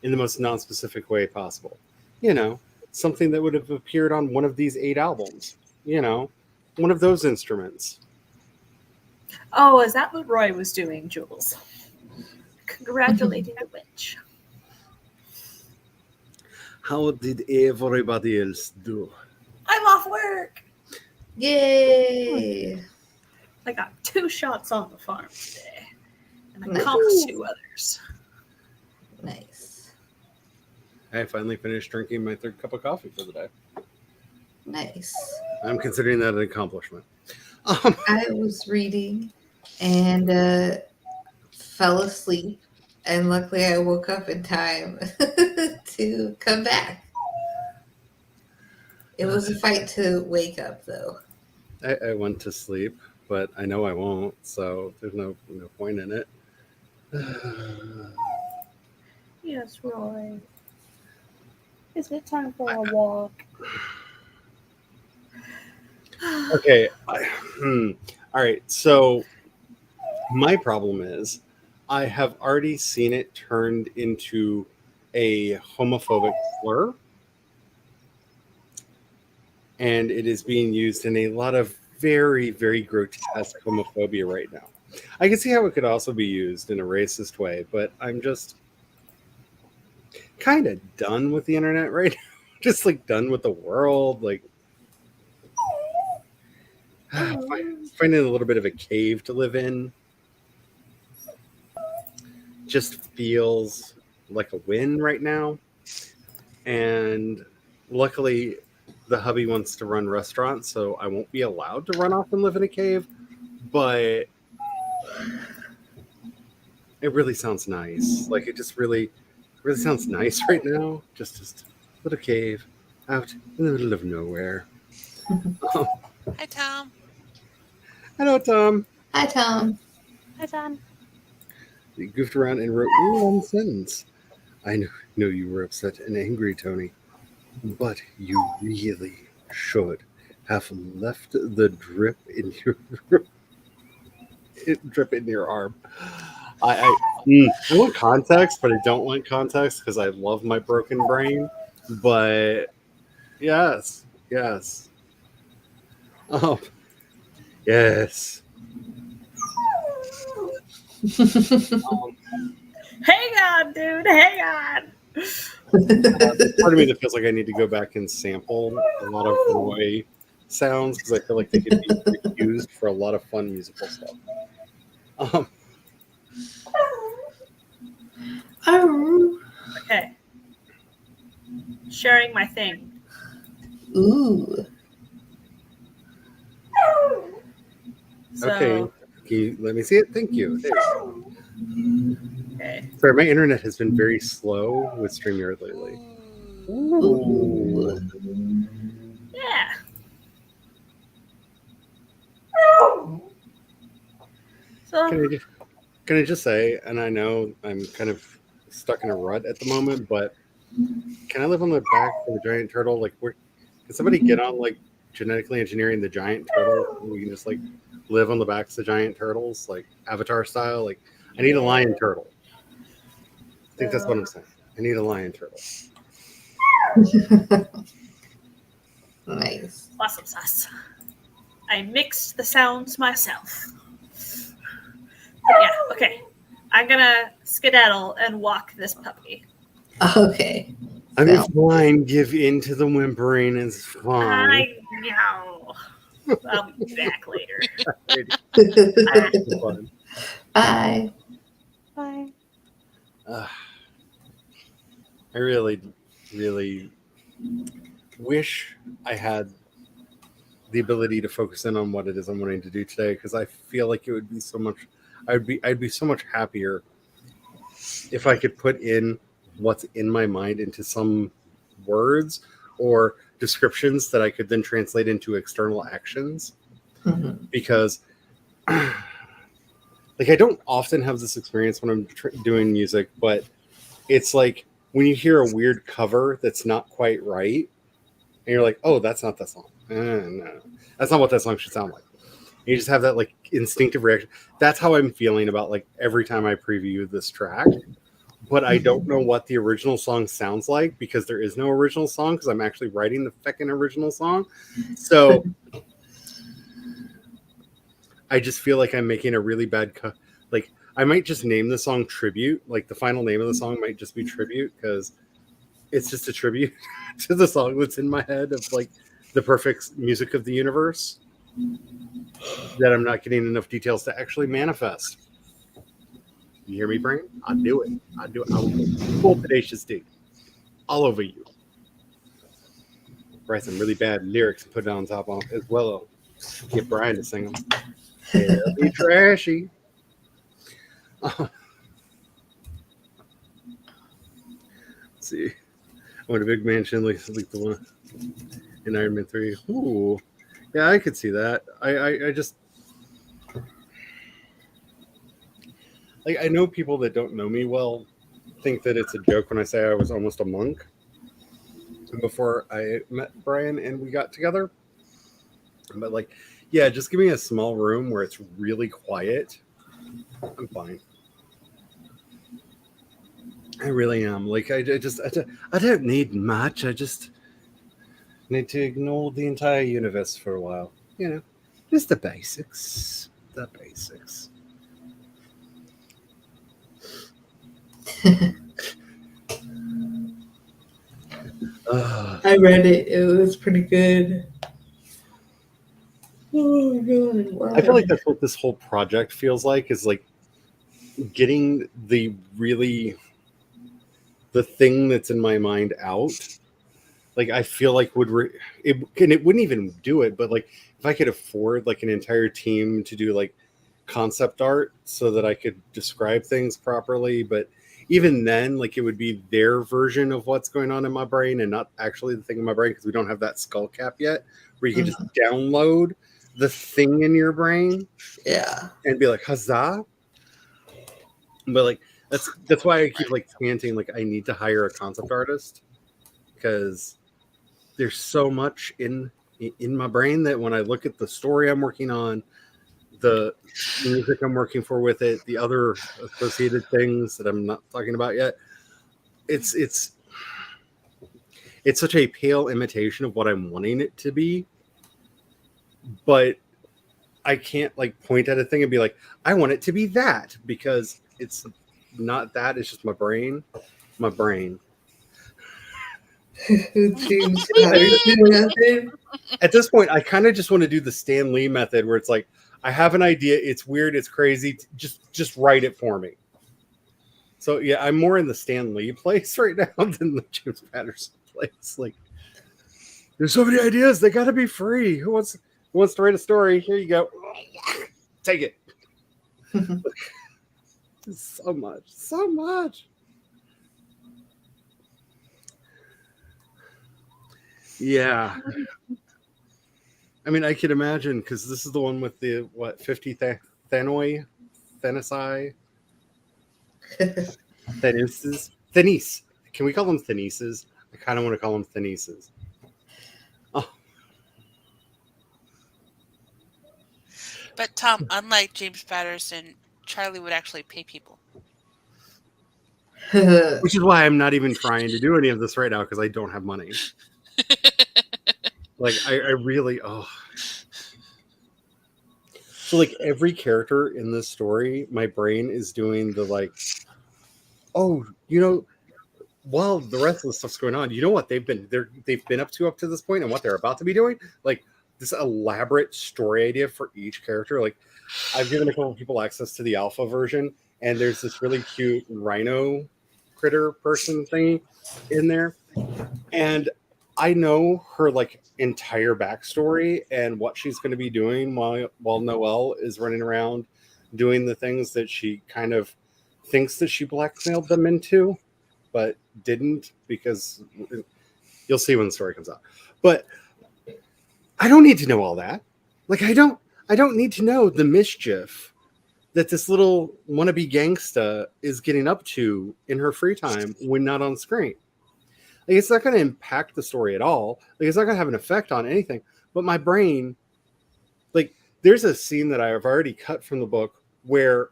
in the most non-specific way possible. You know, something that would have appeared on one of these 8 albums. You know, one of those instruments. Oh, is that what Roy was doing, Jules? Congratulating the witch. How did everybody else do? I'm off work. Yay! I got 2 shots on the farm today. And I Nice. comped 2 others. Nice. I finally finished drinking my 3rd cup of coffee for the day. Nice. I'm considering that an accomplishment. I was reading and fell asleep, and luckily I woke up in time to come back. It was a fight to wake up, though. I went to sleep, but I know I won't, so there's no point in it. Yes, Roy. Is it time for a walk? Okay. All right. So my problem is I have already seen it turned into a homophobic slur. And it is being used in a lot of very, very grotesque homophobia right now. I can see how it could also be used in a racist way, but I'm just kind of done with the internet right now. Just like done with the world. Like, finding a little bit of a cave to live in just feels like a win right now. And luckily, the hubby wants to run restaurants, so I won't be allowed to run off and live in a cave. But it really sounds nice. Like it just really sounds nice right now. Just a little cave out in the middle of nowhere. Hi, Tom. Hello, Tom. Hi, Tom. Hi, Tom. You goofed around and wrote one sentence. I know you were upset and angry, Tony, but you really should have left the drip in your arm. I want context, but I don't want context because I love my broken brain. But yes. Yes. Hang on, dude. Hang on. Part of me that feels like I need to go back and sample a lot of Roy sounds because I feel like they could be used for a lot of fun musical stuff. Okay. Sharing my thing. Ooh. So, Okay. Can you let me see it? Thank you. There you go. okay. Sorry, my internet has been very slow with StreamYard lately. Ooh. Yeah. So, Can I just say, and I know I'm kind of stuck in a rut at the moment, but can I live on the back of a giant turtle? Like, can somebody get on like genetically engineering the giant turtle. We can just like live on the backs of giant turtles, like Avatar style. Like I need a lion turtle. I think that's what I'm saying. I need a lion turtle. Nice. Awesome sauce. I mixed the sounds myself. But yeah, okay. I'm gonna skedaddle and walk this puppy. Okay. I'm So- fine. Give in to the whimpering. It's fine. I know. I'll be back later. It's fun. Bye. Bye. I really, really wish I had the ability to focus in on what it is I'm wanting to do today, because I feel like it would be so much. I'd be so much happier if I could put in what's in my mind into some words or descriptions that I could then translate into external actions. Mhm. Because like I don't often have this experience when I'm doing music, but it's like when you hear a weird cover that's not quite right, and you're like, "Oh, that's not that song. No, that's not what that song should sound like." And you just have that like instinctive reaction. That's how I'm feeling about like every time I preview this track. But I don't know what the original song sounds like because there is no original song, because I'm actually writing the feckin' original song. So I just feel like I'm making a really bad like I might just name the song Tribute. Like the final name of the song might just be Tribute, because it's just a tribute to the song that's in my head of like the perfect music of the universe that I'm not getting enough details to actually manifest. You hear me, Brain? I'll do it. I'll do it. I'll full Tenacious D all over you. Write some really bad lyrics and put it on top of as well. Get Brian to sing them. It'll be trashy. Let's see. I want a big mansion like the one in Iron Man 3. Ooh. Yeah, I could see that. I just like I know people that don't know me well think that it's a joke when I say I was almost a monk before I met Brian and we got together. But like, yeah, just give me a small room where it's really quiet. I'm fine. I really am. Like I don't need much. I just need to ignore the entire universe for a while. You know, just the basics. The basics. I read it. It was pretty good. Oh my god! Wow. I feel like that's what this whole project feels like, is like getting the thing that's in my mind out. Like I feel like it wouldn't even do it, but like if I could afford like an entire team to do like concept art so that I could describe things properly, but even then, like it would be their version of what's going on in my brain and not actually the thing in my brain, because we don't have that skull cap yet, where you can just download the thing in your brain, Yeah. and be like, huzzah. But like that's why I keep like chanting like I need to hire a concept artist, because there's so much in my brain that when I look at the story I'm working on, the music I'm working for with it, the other associated things that I'm not talking about yet, it's such a pale imitation of what I'm wanting it to be. But I can't like point at a thing and be like, I want it to be that, because it's not that. It's just my brain. My brain. James Patterson method. At this point, I kind of just want to do the Stan Lee method, where it's like, I have an idea. It's weird. It's crazy. Just write it for me. So yeah, I'm more in the Stan Lee place right now than the James Patterson place. Like, there's so many ideas. They got to be free. Who wants to write a story? Here you go. Take it. So much. Yeah. I mean, I could imagine, because this is the one with the 50 Thanoi, Thanisi, Thanise. Can we call them Thanises? I kind of want to call them Thanises. Oh. But Tom, unlike James Patterson, Charlie would actually pay people. Which is why I'm not even trying to do any of this right now because I don't have money. Like I really So like every character in this story, my brain is doing the like, oh, while the rest of the stuff's going on, you know what they've been up to this point and what they're about to be doing? Like this elaborate story idea for each character. Like I've given a couple of people access to the alpha version, and there's this really cute rhino critter person thingy in there. And I know her like entire backstory and what she's going to be doing while Noelle is running around doing the things that she kind of thinks that she blackmailed them into, but didn't, because you'll see when the story comes out. But I don't need to know all that. Like I don't need to know the mischief that this little wannabe gangsta is getting up to in her free time when not on screen. Like it's not going to impact the story at all. Like it's not going to have an effect on anything. But my brain, like there's a scene that I have already cut from the book where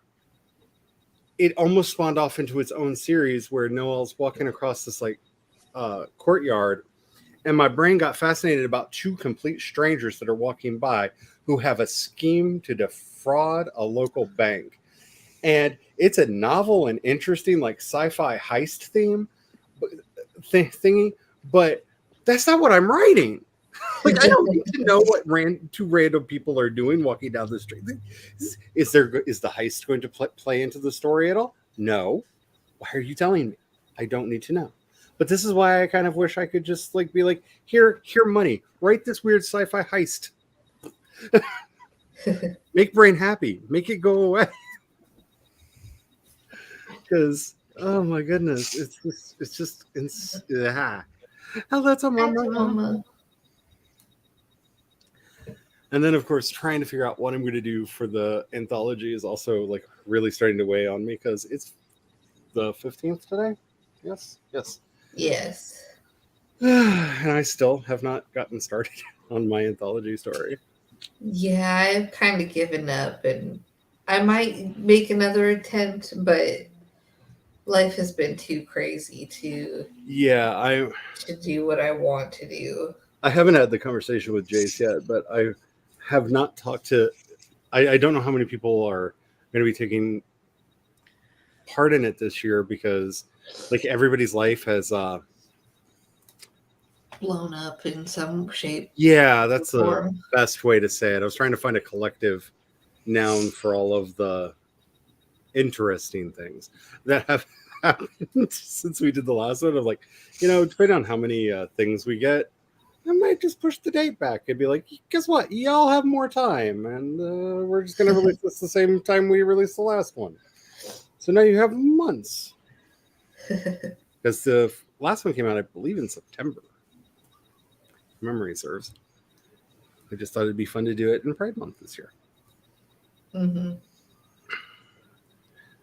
it almost spawned off into its own series where Noelle's walking across this like courtyard, and my brain got fascinated about two complete strangers that are walking by who have a scheme to defraud a local bank. And it's a novel and interesting like sci-fi heist theme thingy, but that's not what I'm writing. Like I don't need to know what two random people are doing walking down the street. Is the heist going to play into the story at all? No. Why are you telling me? I don't need to know. But this is why I kind of wish I could just like be like, here money, write this weird sci-fi heist. Make brain happy, make it go away. Because oh my goodness, it's just oh, that's a mama. And then, of course, trying to figure out what I'm going to do for the anthology is also like really starting to weigh on me because it's the 15th today. Yes. And I still have not gotten started on my anthology story. Yeah, I've kind of given up, and I might make another attempt, but life has been too crazy to do what I want to do. I haven't had the conversation with Jace yet, but I have not talked to. I don't know how many people are going to be taking part in it this year because, like, everybody's life has blown up in some shape. Yeah, that's the best way to say it. I was trying to find a collective noun for all of the interesting things that have happened since we did the last one. Of like, depending on how many things we get, I might just push the date back and be like, guess what? Y'all have more time, and we're just going to release this the same time we released the last one. So now you have months. Because the last one came out, I believe, in September. Memory serves. I just thought it'd be fun to do it in Pride Month this year. Mm-hmm.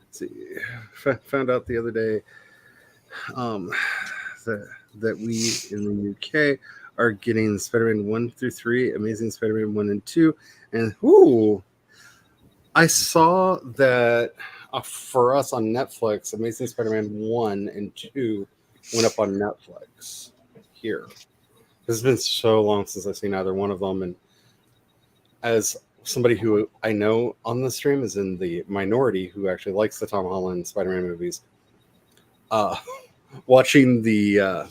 Let's see. Found out the other day that we in the UK are getting Spider-Man 1 through 3, Amazing Spider-Man 1 and 2. And I saw that for us on Netflix, Amazing Spider-Man 1 and 2 went up on Netflix here. It's been so long since I've seen either one of them. And as somebody who I know on the stream is in the minority who actually likes the Tom Holland Spider-Man movies, watching the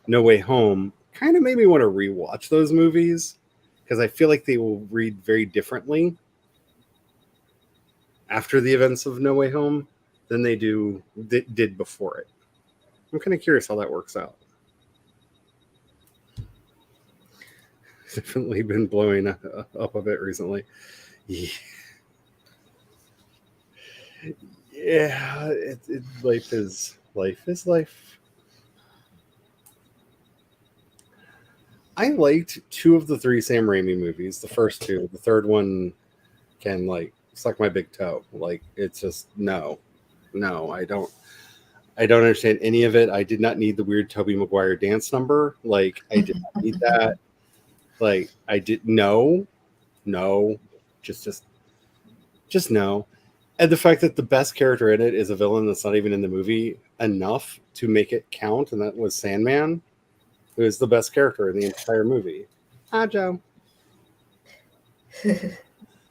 No Way Home kind of made me want to rewatch those movies because I feel like they will read very differently after the events of No Way Home than they did before it. I'm kind of curious how that works out. Definitely been blowing up a bit recently. Yeah, life is life. I liked 2 of the 3 Sam Raimi movies. The first 2, the third one can like suck my big toe. Like it's just no, I don't understand any of it. I did not need the weird Tobey Maguire dance number. Like I did not need that. Like I did no, just no. And the fact that the best character in it is a villain that's not even in the movie enough to make it count, and that was Sandman, who is the best character in the entire movie. Hi, Joe.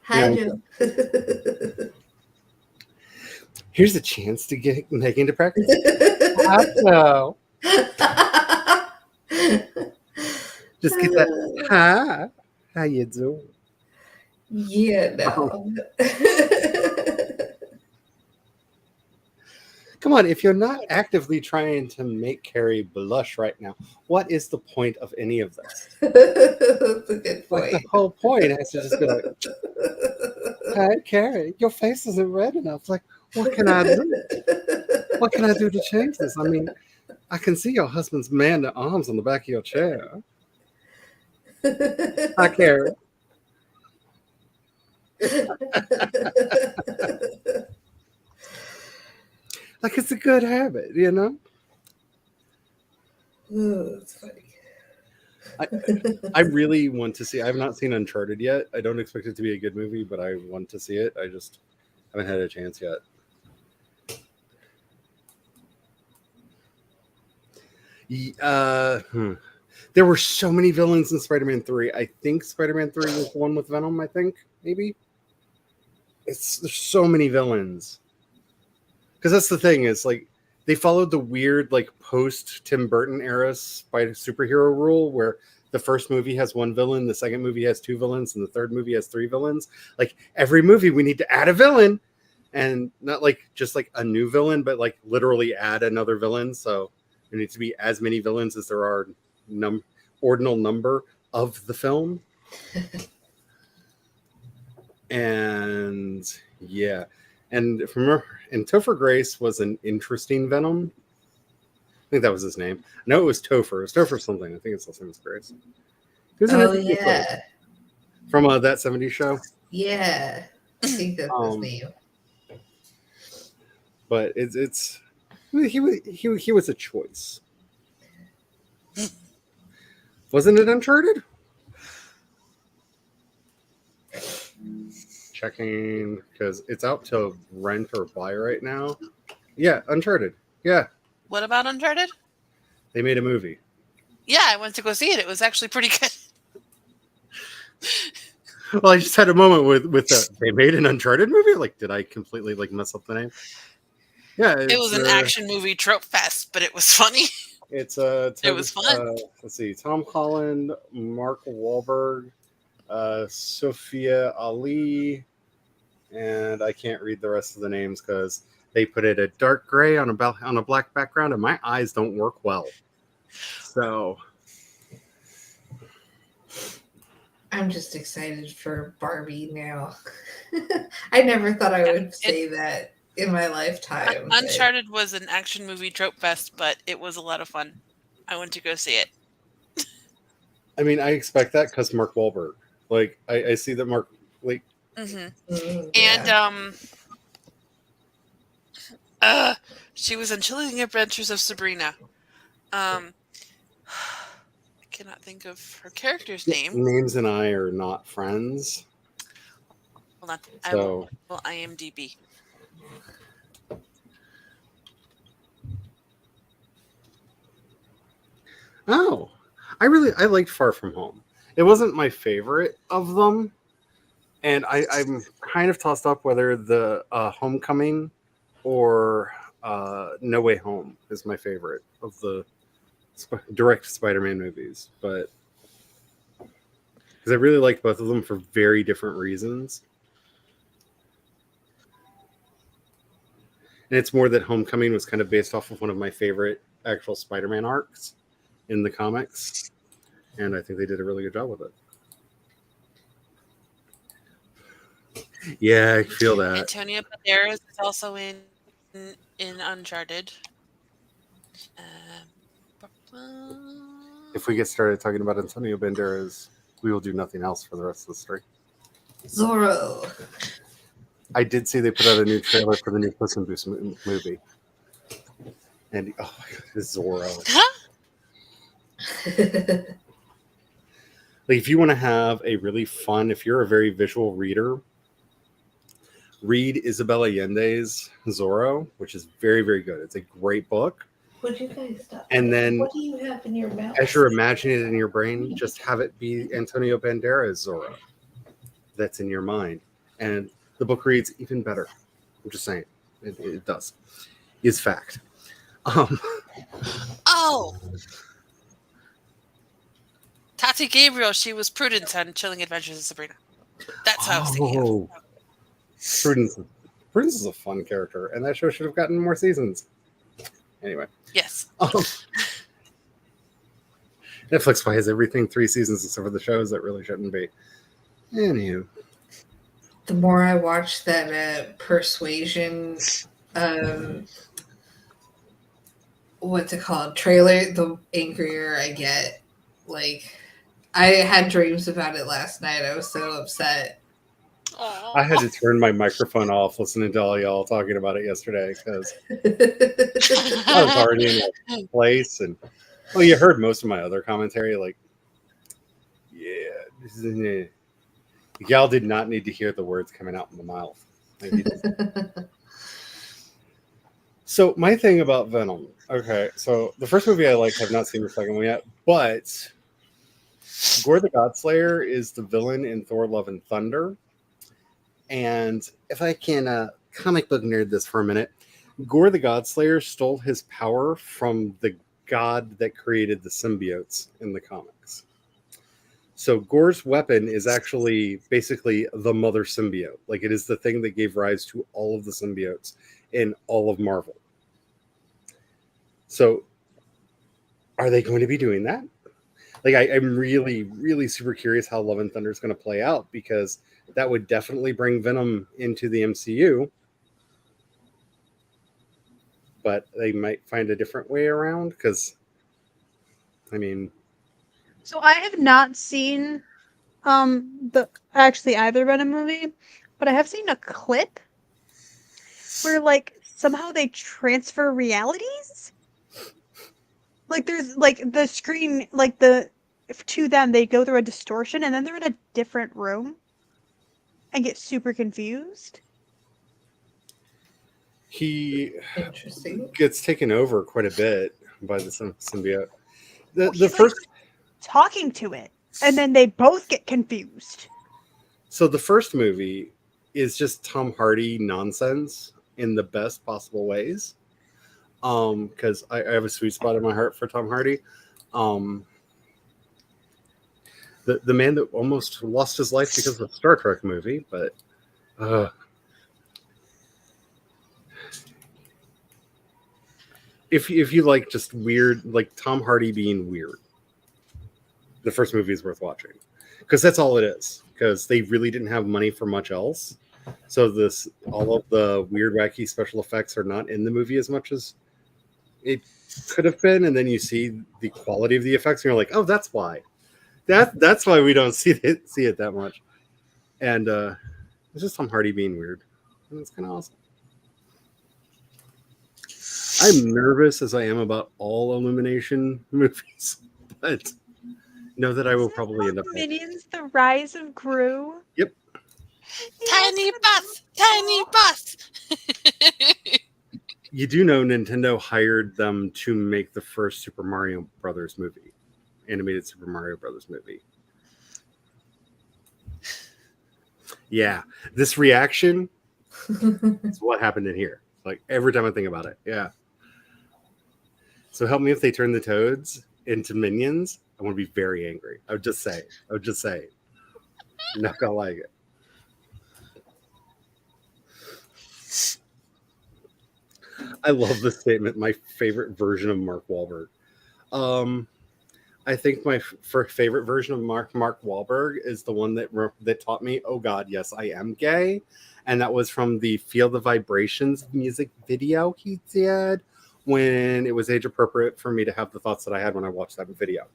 Hi, Yeah. Joe. Here's a chance to get Megan to practice. Hi, Joe. Just get that. Hi. How you doing? Yeah, no. Come on, if you're not actively trying to make Carrie blush right now, what is the point of any of this? That's a good Like, point. the whole point is to just be like, "Hi, Carrie, your face isn't red enough. Like, what can I do? What can I do to change this? I mean, I can see your husband's man at arms on the back of your chair. Hi, Carrie." Like, it's a good habit, you know? Oh, that's funny. I really want to see. I have not seen Uncharted yet. I don't expect it to be a good movie, but I want to see it. I just haven't had a chance yet. There were so many villains in Spider-Man 3. I think Spider-Man 3 was the one with Venom, I think, maybe. There's so many villains. Because that's the thing, is like they followed the weird like post Tim Burton era superhero rule where the first movie has one villain, the second movie has two villains, and the third movie has three villains. Like every movie we need to add a villain, and not like just like a new villain, but like literally add another villain. So there needs to be as many villains as there are ordinal number of the film. And yeah. And if I remember, and Topher Grace was an interesting Venom. I think that was his name. No, it was Topher. It was Topher something. I think it's the same as Grace. He was an Oh, interesting yeah. player. From that 70s show. Yeah. I think that's his name. But it's he was a choice. Wasn't it Uncharted? Checking because it's out to rent or buy right now. Yeah, Uncharted. Yeah, What about Uncharted? they made a movie. Yeah, I went to go see it. It was actually pretty good. Well, I just had a moment with they made an Uncharted movie. Like, did I completely like mess up the name? Yeah, It was an action movie trope fest, but it was funny. It's It was fun. Let's see, Tom Holland, Mark Wahlberg, Sophia Ali, and I can't read the rest of the names because they put it a dark gray on a black background, and my eyes don't work well. So I'm just excited for Barbie now. I never thought I would say that in my lifetime. but- Uncharted was an action movie trope fest, but it was a lot of fun. I went to go see it. I mean, I expect that because Mark Wahlberg. Like, I see that Mark like Hmm yeah. And she was in Chilling Adventures of Sabrina. I cannot think of her character's name. names and I are not friends. Hold on, I So will IMDb. oh, I liked Far From Home. It wasn't my favorite of them, and I'm kind of tossed up whether the Homecoming or No Way Home is my favorite of the direct Spider-Man movies, but because I really liked both of them for very different reasons. And it's more that Homecoming was kind of based off of one of my favorite actual Spider-Man arcs in the comics. And I think they did a really good job with it. Yeah, I feel that. Antonio Banderas is also in Uncharted. If we get started talking about Antonio Banderas, we will do nothing else for the rest of the story. Zorro. I did see they put out a new trailer for the new Puss in Boots movie. And oh my god, it's Zorro. Like, if you want to have a really fun, if you're a very visual reader, read Isabel Allende's Zorro, which is very, very good. It's a great book. Would you guys stop? And then What do you have in your mouth? as you're imagining it in your brain, just have it be Antonio Banderas Zorro that's in your mind. And the book reads even better. I'm just saying. It does. It's fact. Oh! Tati Gabriel, she was Prudence on Chilling Adventures of Sabrina. That's how I was thinking of. Oh, Prudence. Prudence is a fun character, and that show should have gotten more seasons. Anyway. Yes. Netflix buys everything 3 seasons except for the shows that really shouldn't be. Anywho. The more I watch that Persuasion, what's it called, trailer, the angrier I get. Like, I had dreams about it last night. I was so upset. I had to turn my microphone off listening to all y'all talking about it yesterday because I was already in a place. And well, you heard most of my other commentary. Like, yeah, y'all did not need to hear the words coming out in the mouth. So my thing about Venom. Okay, so the first movie I liked, have not seen the second one yet, but Gore the Godslayer is the villain in Thor: Love and Thunder. And if I can comic book nerd this for a minute, Gore the Godslayer stole his power from the god that created the symbiotes in the comics. So Gore's weapon is actually basically the mother symbiote. Like, it is the thing that gave rise to all of the symbiotes in all of Marvel. So are they going to be doing that? Like, I'm really, really super curious how Love and Thunder is going to play out, because that would definitely bring Venom into the MCU. But they might find a different way around, because, I mean... So I have not seen either Venom movie, but I have seen a clip where, like, somehow they transfer realities. Like, there's, like, the screen, like, to them, they go through a distortion, and then they're in a different room and get super confused. He Interesting. gets taken over quite a bit by the symbiote. The He's, first... like, talking to it, and then they both get confused. So the first movie is just Tom Hardy nonsense in the best possible ways. Because I have a sweet spot in my heart for Tom Hardy. The man that almost lost his life because of a Star Trek movie, but if you like just weird, like Tom Hardy being weird, the first movie is worth watching, because that's all it is. Because they really didn't have money for much else, so all of the weird, wacky special effects are not in the movie as much as it could have been. And then you see the quality of the effects, and you're like, oh, that's why. That's why we don't see it that much. And it's just Tom Hardy being weird. And it's kind of awesome. I'm nervous as I am about all Illumination movies, but know that I will probably end up. Minions: The Rise of Gru. Yep. Tiny bus. You do know Nintendo hired them to make the first Super Mario Brothers movie, animated Super Mario Brothers movie. Yeah, this reaction is what happened in here. Like, every time I think about it, yeah. So help me if they turn the Toads into minions. I want to be very angry. I would just say. I'm not gonna like it. I love this statement. My favorite version of Mark Wahlberg. I think my favorite version of Mark Wahlberg is the one that taught me, oh God, yes, I am gay. And that was from the Feel the Vibrations music video he did when it was age appropriate for me to have the thoughts that I had when I watched that video.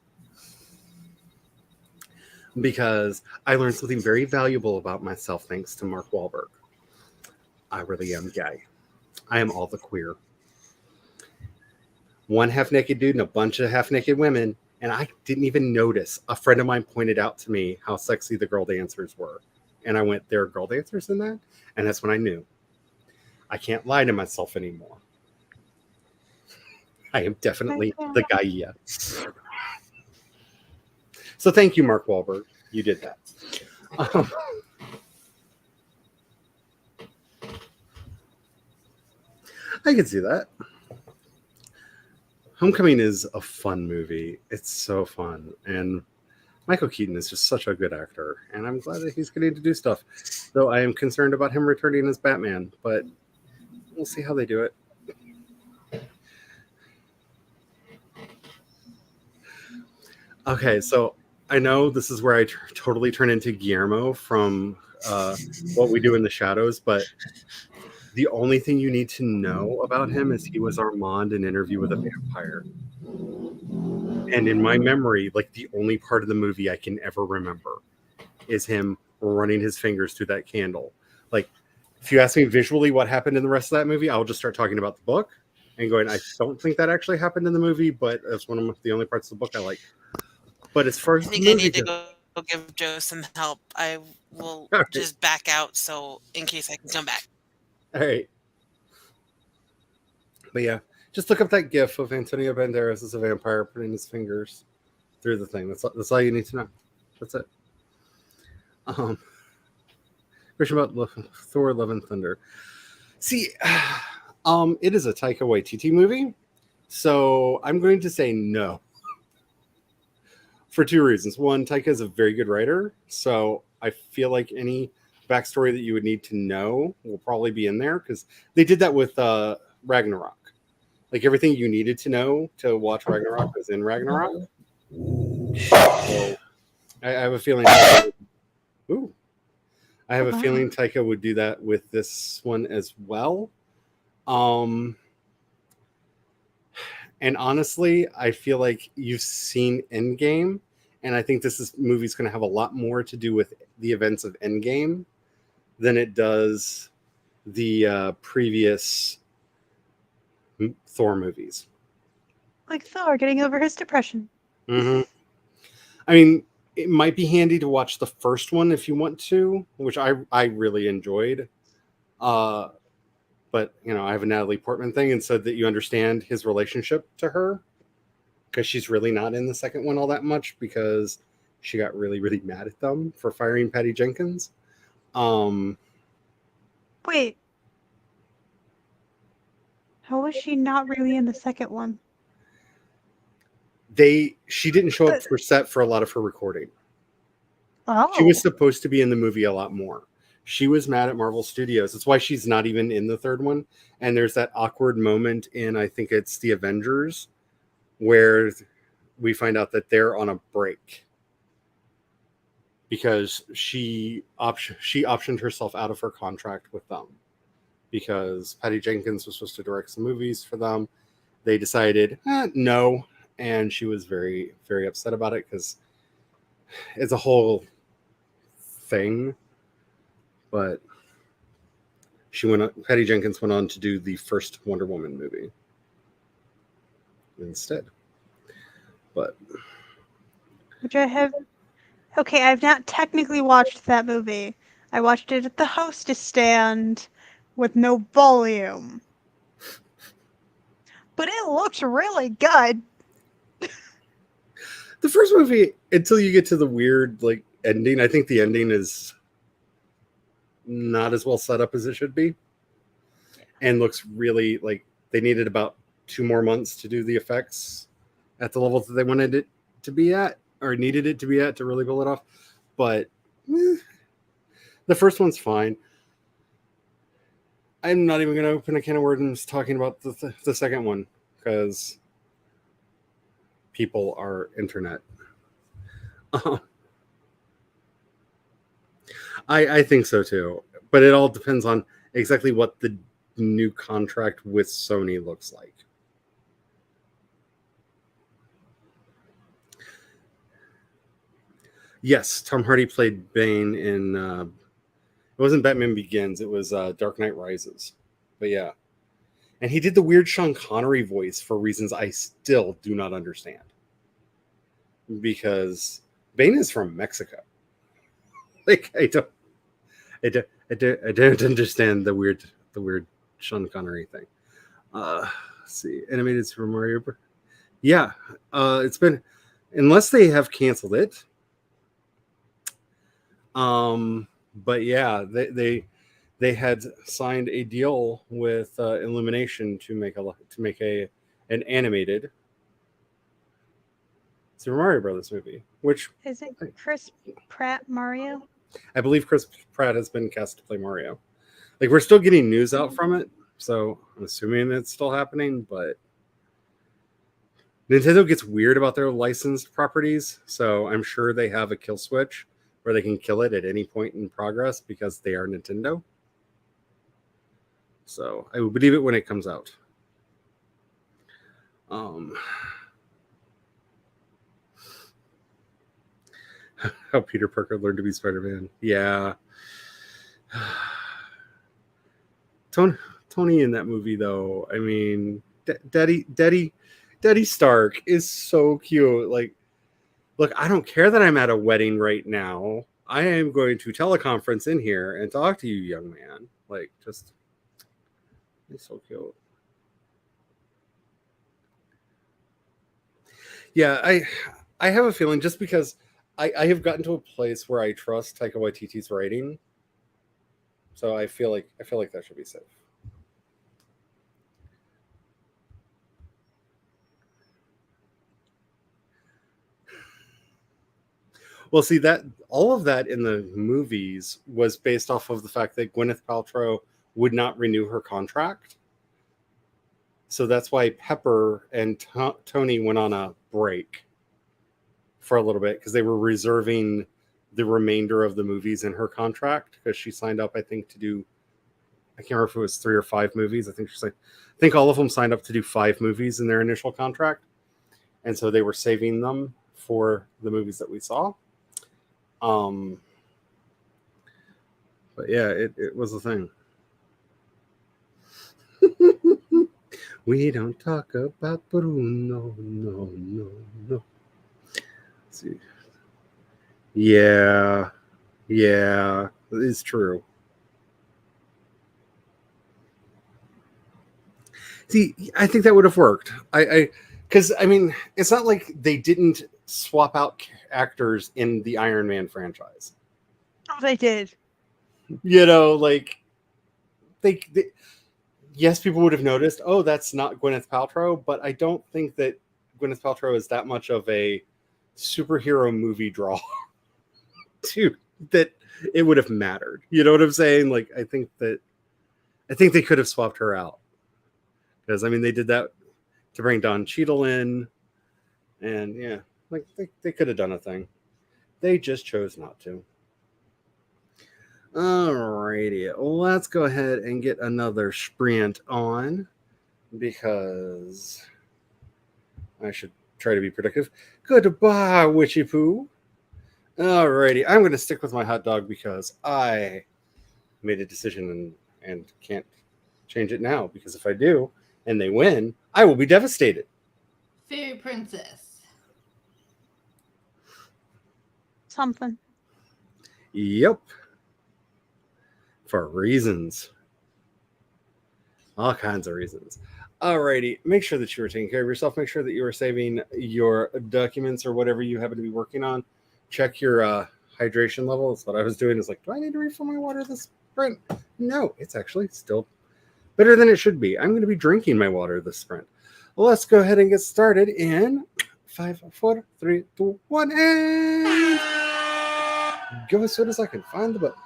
Because I learned something very valuable about myself thanks to Mark Wahlberg. I really am gay. I am all the queer. One half-naked dude and a bunch of half-naked women, and I didn't even notice. A friend of mine pointed out to me how sexy the girl dancers were And I went, there are girl dancers in that? And that's when I knew. I can't lie to myself anymore. I am definitely the guy, yeah. So thank you, Mark Wahlberg. You did that. I can see that. Homecoming is a fun movie. It's so fun. And Michael Keaton is just such a good actor. And I'm glad that he's getting to do stuff. Though I am concerned about him returning as Batman. But we'll see how they do it. Okay, so I know this is where I totally turn into Guillermo from What We Do in the Shadows, but the only thing you need to know about him is he was Armand in Interview with a Vampire. And in my memory, like the only part of the movie I can ever remember is him running his fingers through that candle. Like, if you ask me visually what happened in the rest of that movie, I'll just start talking about the book and going, I don't think that actually happened in the movie, but that's one of the only parts of the book I like. But as far as I think the I movie need to goes, go give Joe some help. I will All right. just back out so in case I can come back. all right. But yeah, just look up that gif of Antonio Banderas as a vampire putting his fingers through the thing. That's all you need to know. That's it. Question about Thor: Love and Thunder. See, it is a Taika Waititi movie, so I'm going to say no. For two reasons. One, Taika is a very good writer, so I feel like any backstory that you would need to know will probably be in there, because they did that with Ragnarok. Like, everything you needed to know to watch Ragnarok is in Ragnarok. So I have a feeling. I have a feeling Taika would do that with this one as well. And honestly, I feel like you've seen Endgame, and I think this movie's going to have a lot more to do with the events of Endgame than it does the previous Thor movies. Like Thor getting over his depression. Mm-hmm. I mean, it might be handy to watch the first one if you want to, which I really enjoyed. But, you know, I have a Natalie Portman thing, and said that you understand his relationship to her, because she's really not in the second one all that much, because she got really, really mad at them for firing Patty Jenkins. Wait. How was she not really in the second one? She didn't show up for set for a lot of her recording. Oh. She was supposed to be in the movie a lot more. She was mad at Marvel Studios. That's why she's not even in the third one. And there's that awkward moment in, I think it's the Avengers, where we find out that they're on a break because she optioned herself out of her contract with them, because Patty Jenkins was supposed to direct some movies for them. They decided no, and she was very, very upset about it, because it's a whole thing. But Patty Jenkins went on to do the first Wonder Woman movie instead. But Which I have. Okay, I've not technically watched that movie. I watched it at the hostess stand with no volume. But it looks really good. the first movie, until you get to the weird like ending, I think the ending is not as well set up as it should be, and looks really like they needed about 2 more months to do the effects at the level that they wanted it to be at, or needed it to be at, to really pull it off. But the first one's fine. I'm not even going to open a can of worms talking about the second one, because people are internet. I think so too, but it all depends on exactly what the new contract with Sony looks like. Yes, Tom Hardy played Bane in it wasn't Batman Begins, it was Dark Knight Rises. But yeah. And he did the weird Sean Connery voice for reasons I still do not understand. Because Bane is from Mexico. Like, I don't. I don't understand the weird Sean Connery thing. Let's see, animated Super Mario. Yeah, it's been, unless they have canceled it. But yeah, they had signed a deal with Illumination to make an animated Super Mario Brothers movie, which Is it Chris Pratt Mario? I believe Chris Pratt has been cast to play Mario. Like, we're still getting news out from it, so I'm assuming it's still happening. But Nintendo gets weird about their licensed properties, so I'm sure they have a kill switch where they can kill it at any point in progress because they are Nintendo. So I will believe it when it comes out. How Peter Parker learned to be Spider-Man. Yeah. Tony in that movie, though. I mean, Daddy Stark is so cute. Like, look, I don't care that I'm at a wedding right now. I am going to teleconference in here and talk to you, young man. Like, just, he's so cute. Yeah, I have a feeling, just because I have gotten to a place where I trust Taika Waititi's writing, so I feel like that should be safe. Well, see, that all of that in the movies was based off of the fact that Gwyneth Paltrow would not renew her contract. So that's why Pepper and Tony went on a break for a little bit, because they were reserving the remainder of the movies in her contract, because she signed up, I think, to do, I can't remember if it was 3 or 5 movies. I think all of them signed up to do 5 movies in their initial contract. And so they were saving them for the movies that we saw. But yeah, it was a thing. We don't talk about Bruno, no. Let's see. Yeah, it's true. See, I think that would have worked. Because I mean, it's not like they didn't swap out actors in the Iron Man franchise. Oh, they did. You know, like they yes, people would have noticed, oh, that's not Gwyneth Paltrow, but I don't think that Gwyneth Paltrow is that much of a superhero movie draw to that it would have mattered. You know what I'm saying? Like, I think they could have swapped her out, because I mean, they did that to bring Don Cheadle in, and yeah, like they could have done a thing. They just chose not to. Alrighty, let's go ahead and get another sprint on, because I should try to be productive. Goodbye, Witchy Poo. Alrighty, I'm going to stick with my hot dog because I made a decision and can't change it now, because if I do and they win, I will be devastated. Fairy Princess. Something. Yep. For reasons. All kinds of reasons. Alrighty, make sure that you are taking care of yourself. Make sure that you are saving your documents or whatever you happen to be working on. Check your hydration level. That's what I was doing. Is like, do I need to refill my water this sprint? No, it's actually still better than it should be. I'm going to be drinking my water this sprint. Well, let's go ahead and get started in 5, 4, 3, 2, 1, and go as soon as I can find the button.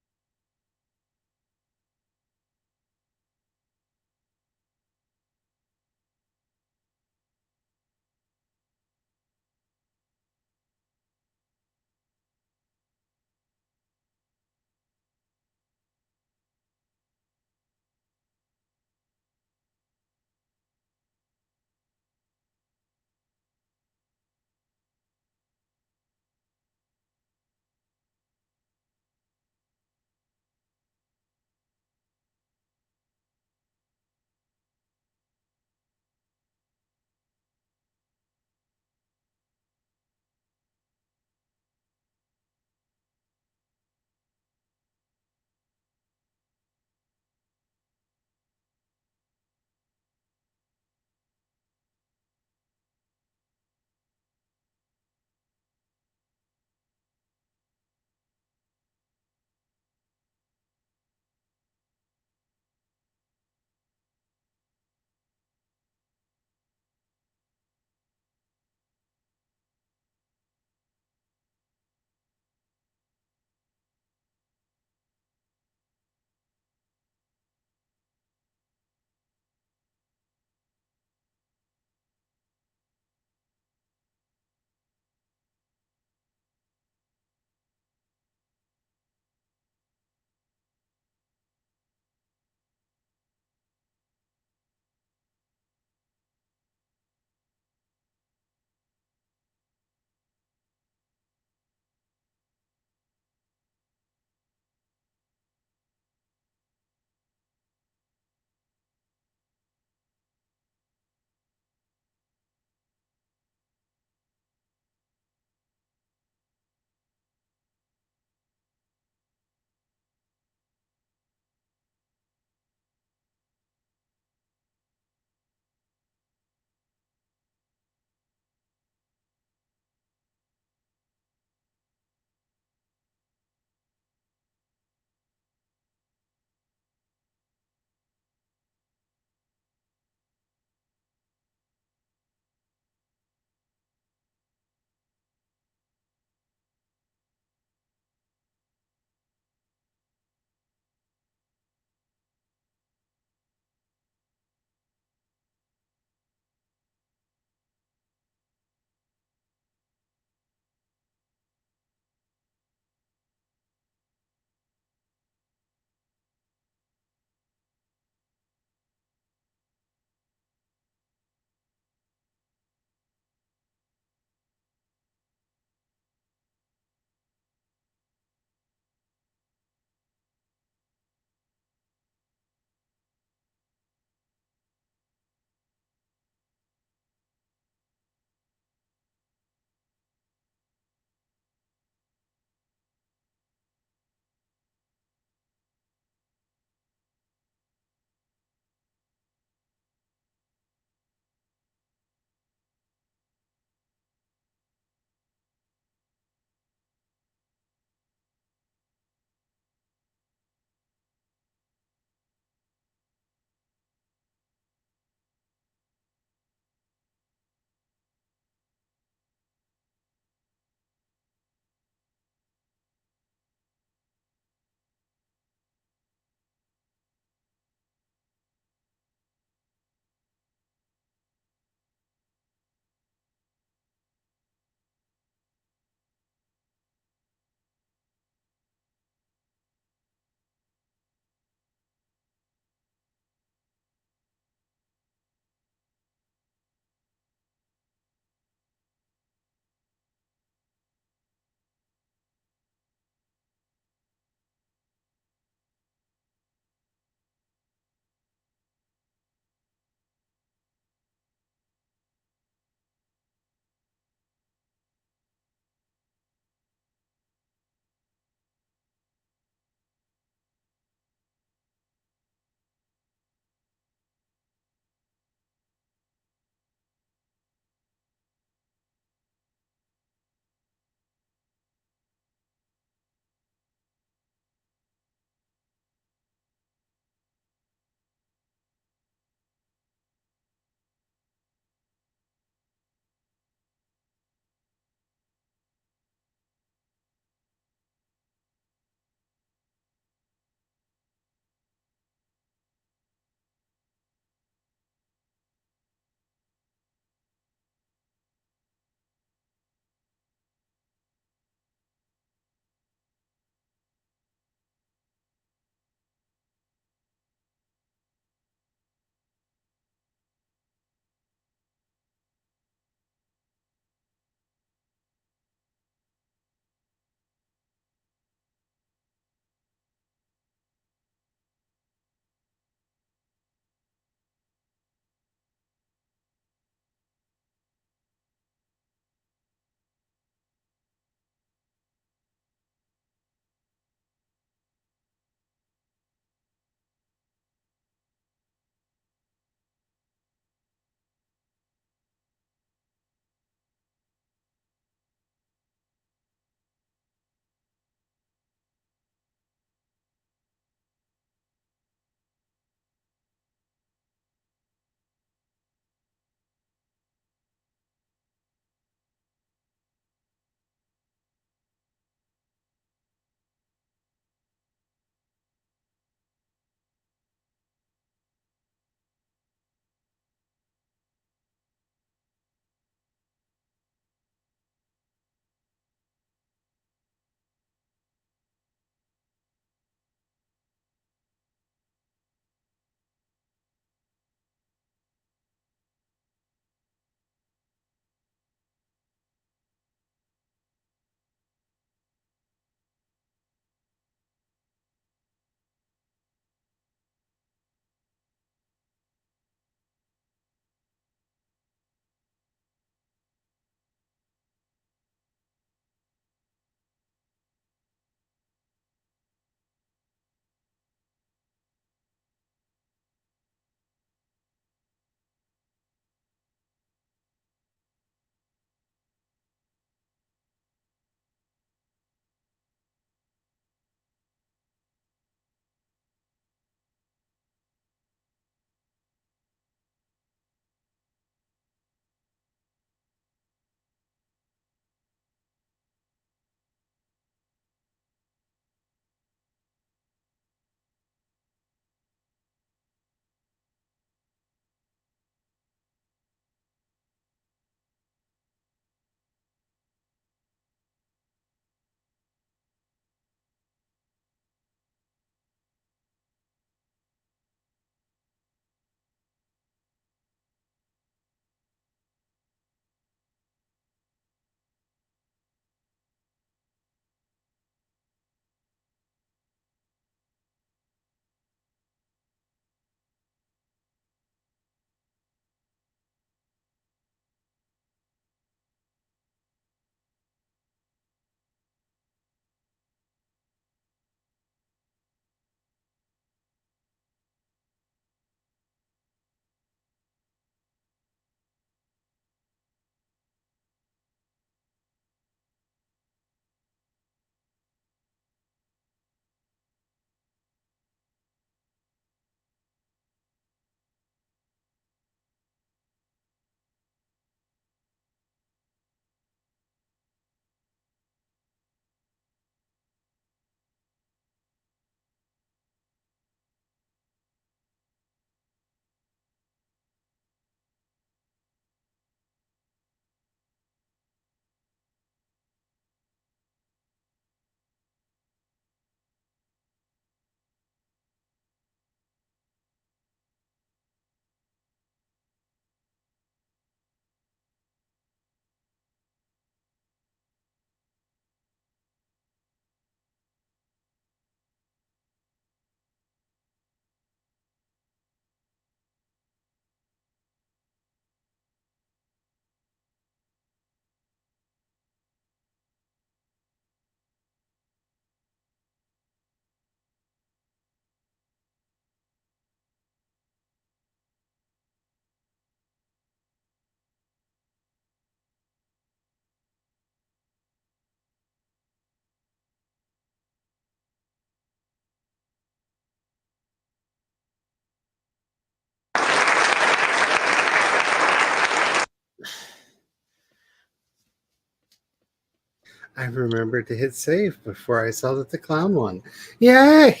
I remembered to hit save before I saw that the clown won. Yay!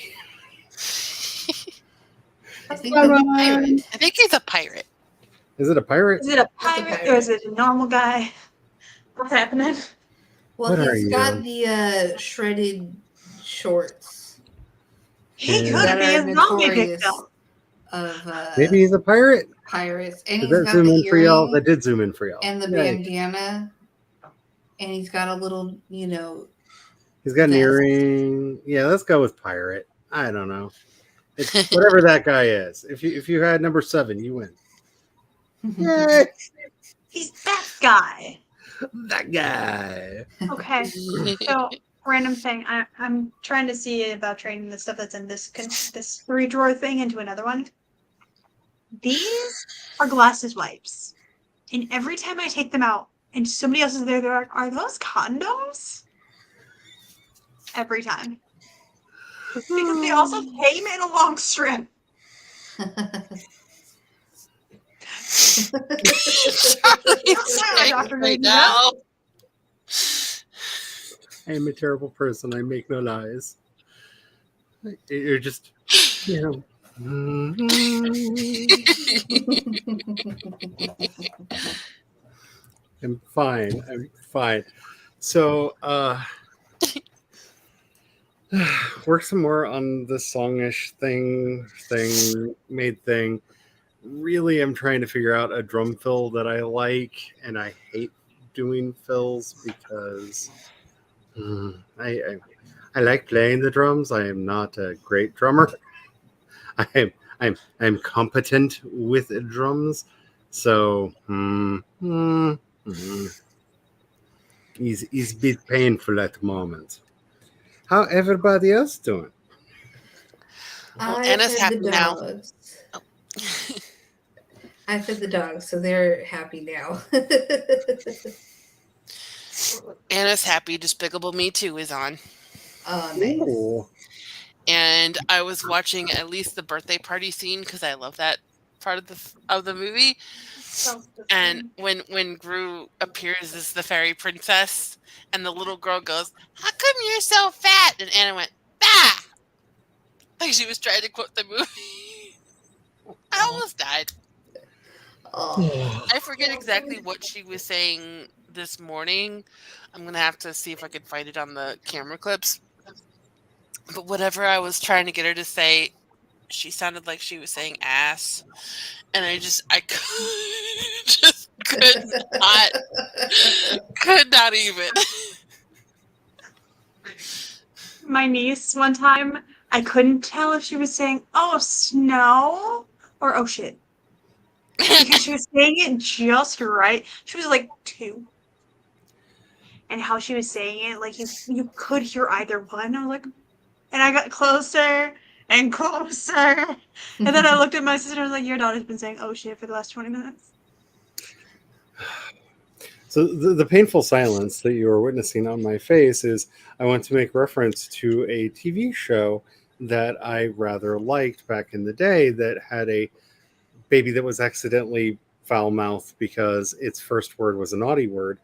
I think that's a pirate. I think he's a pirate. Is it a pirate? Is it a That's a pirate or is it a normal guy? What's happening? Well, What are he's you? got the shredded shorts He Yeah. could that be are a zombie notorious victim. of Maybe he's a pirate. pirates, and Did he's that got zoom the in for y'all? earring That did zoom in for y'all. and the Yay. bandana, and he's got a little, He's got an vest. earring. Yeah, let's go with pirate. I don't know. It's whatever that guy is. If you had number 7, you win. Yay! He's that guy. That guy. Okay. So, random thing. I'm trying to see about trading the stuff that's in this 3-drawer thing into another one. These are glasses wipes. And every time I take them out and somebody else is there, they're like, are those condoms? Every time. Because they also came in a long strip. Dr. right Green, now. I am a terrible person. I make no lies. You're just, you know. I'm fine. I'm fine. So, work some more on the songish thing. Really, I'm trying to figure out a drum fill that I like, and I hate doing fills because I like playing the drums. I am not a great drummer. I'm competent with drums, so he's a bit painful at the moment. How everybody else doing? Well, I Anna's fed happy the now. dogs. I fed the dogs, so they're happy now. Anna's happy. Despicable Me 2 is on. Oh, nice. Ooh. And I was watching at least the birthday party scene because I love that part of the movie. And when Gru appears as the fairy princess, and the little girl goes, "How come you're so fat?" and Anna went, "Bah!" Like she was trying to quote the movie. I almost died. Oh. I forget exactly what she was saying this morning. I'm gonna have to see if I can find it on the camera clips. But whatever I was trying to get her to say, she sounded like she was saying ass, and I could not even. My niece one time, I couldn't tell if she was saying, "Oh, snow," or "Oh shit," because she was saying it just right. She was like 2. And how she was saying it, like you could hear either one. I was like, and I got closer and closer. And then I looked at my sister and I was like, your daughter's been saying "oh shit" for the last 20 minutes. So the painful silence that you are witnessing on my face is I want to make reference to a TV show that I rather liked back in the day that had a baby that was accidentally foul-mouthed because its first word was a naughty word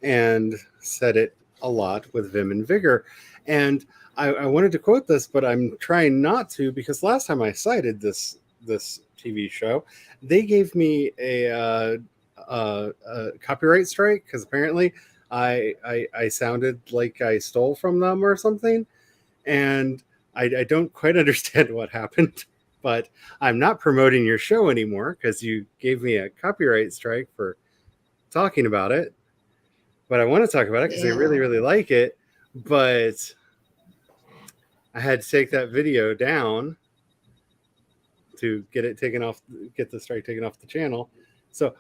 and said it a lot with vim and vigor. And I wanted to quote this, but I'm trying not to because last time I cited this TV show, they gave me a copyright strike because apparently I sounded like I stole from them or something, and I don't quite understand what happened. But I'm not promoting your show anymore because you gave me a copyright strike for talking about it. But I want to talk about it because I really, really like it. But I had to take that video down to get it taken off, get the strike taken off the channel. So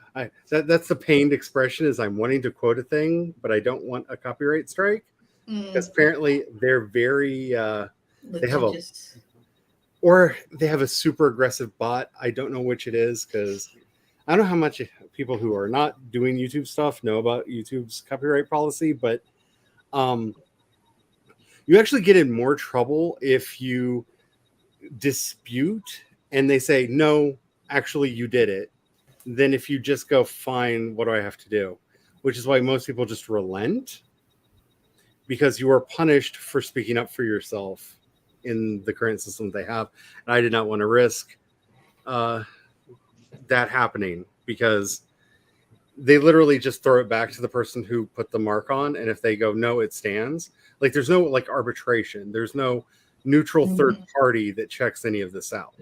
that's the pained expression is I'm wanting to quote a thing, but I don't want a copyright strike because apparently they're very they have a super aggressive bot. I don't know which it is because I don't know how much people who are not doing YouTube stuff know about YouTube's copyright policy, but you actually get in more trouble if you dispute and they say, no, actually you did it, than if you just go, fine, what do I have to do? Which is why most people just relent. because you are punished for speaking up for yourself in the current system they have. And I did not want to risk that happening, because they literally just throw it back to the person who put the mark on. And if they go, no, it stands, like there's no like arbitration. There's no neutral third party that checks any of this out.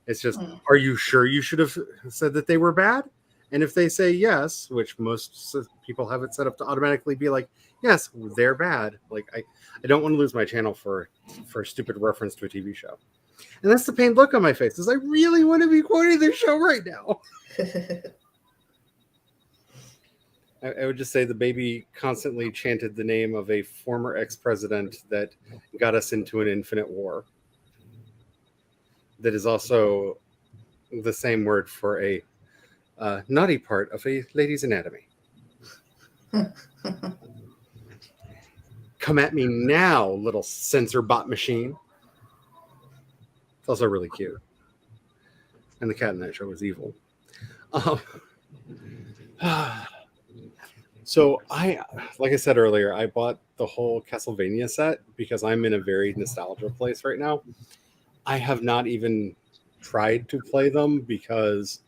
It's just, are you sure you should have said that they were bad? And if they say yes, which most people have it set up to automatically be like, yes, they're bad. Like I don't want to lose my channel for a stupid reference to a TV show. And that's the pained look on my face, is I really want to be quoting their show right now. I would just say the baby constantly chanted the name of a former ex-president that got us into an infinite war. That is also the same word for a naughty part of a lady's anatomy. Come at me now, little censor bot machine. It's also really cute. And the cat in that show was evil. So like I said earlier, I bought the whole Castlevania set because I'm in a very nostalgia place right now. I have not even tried to play them because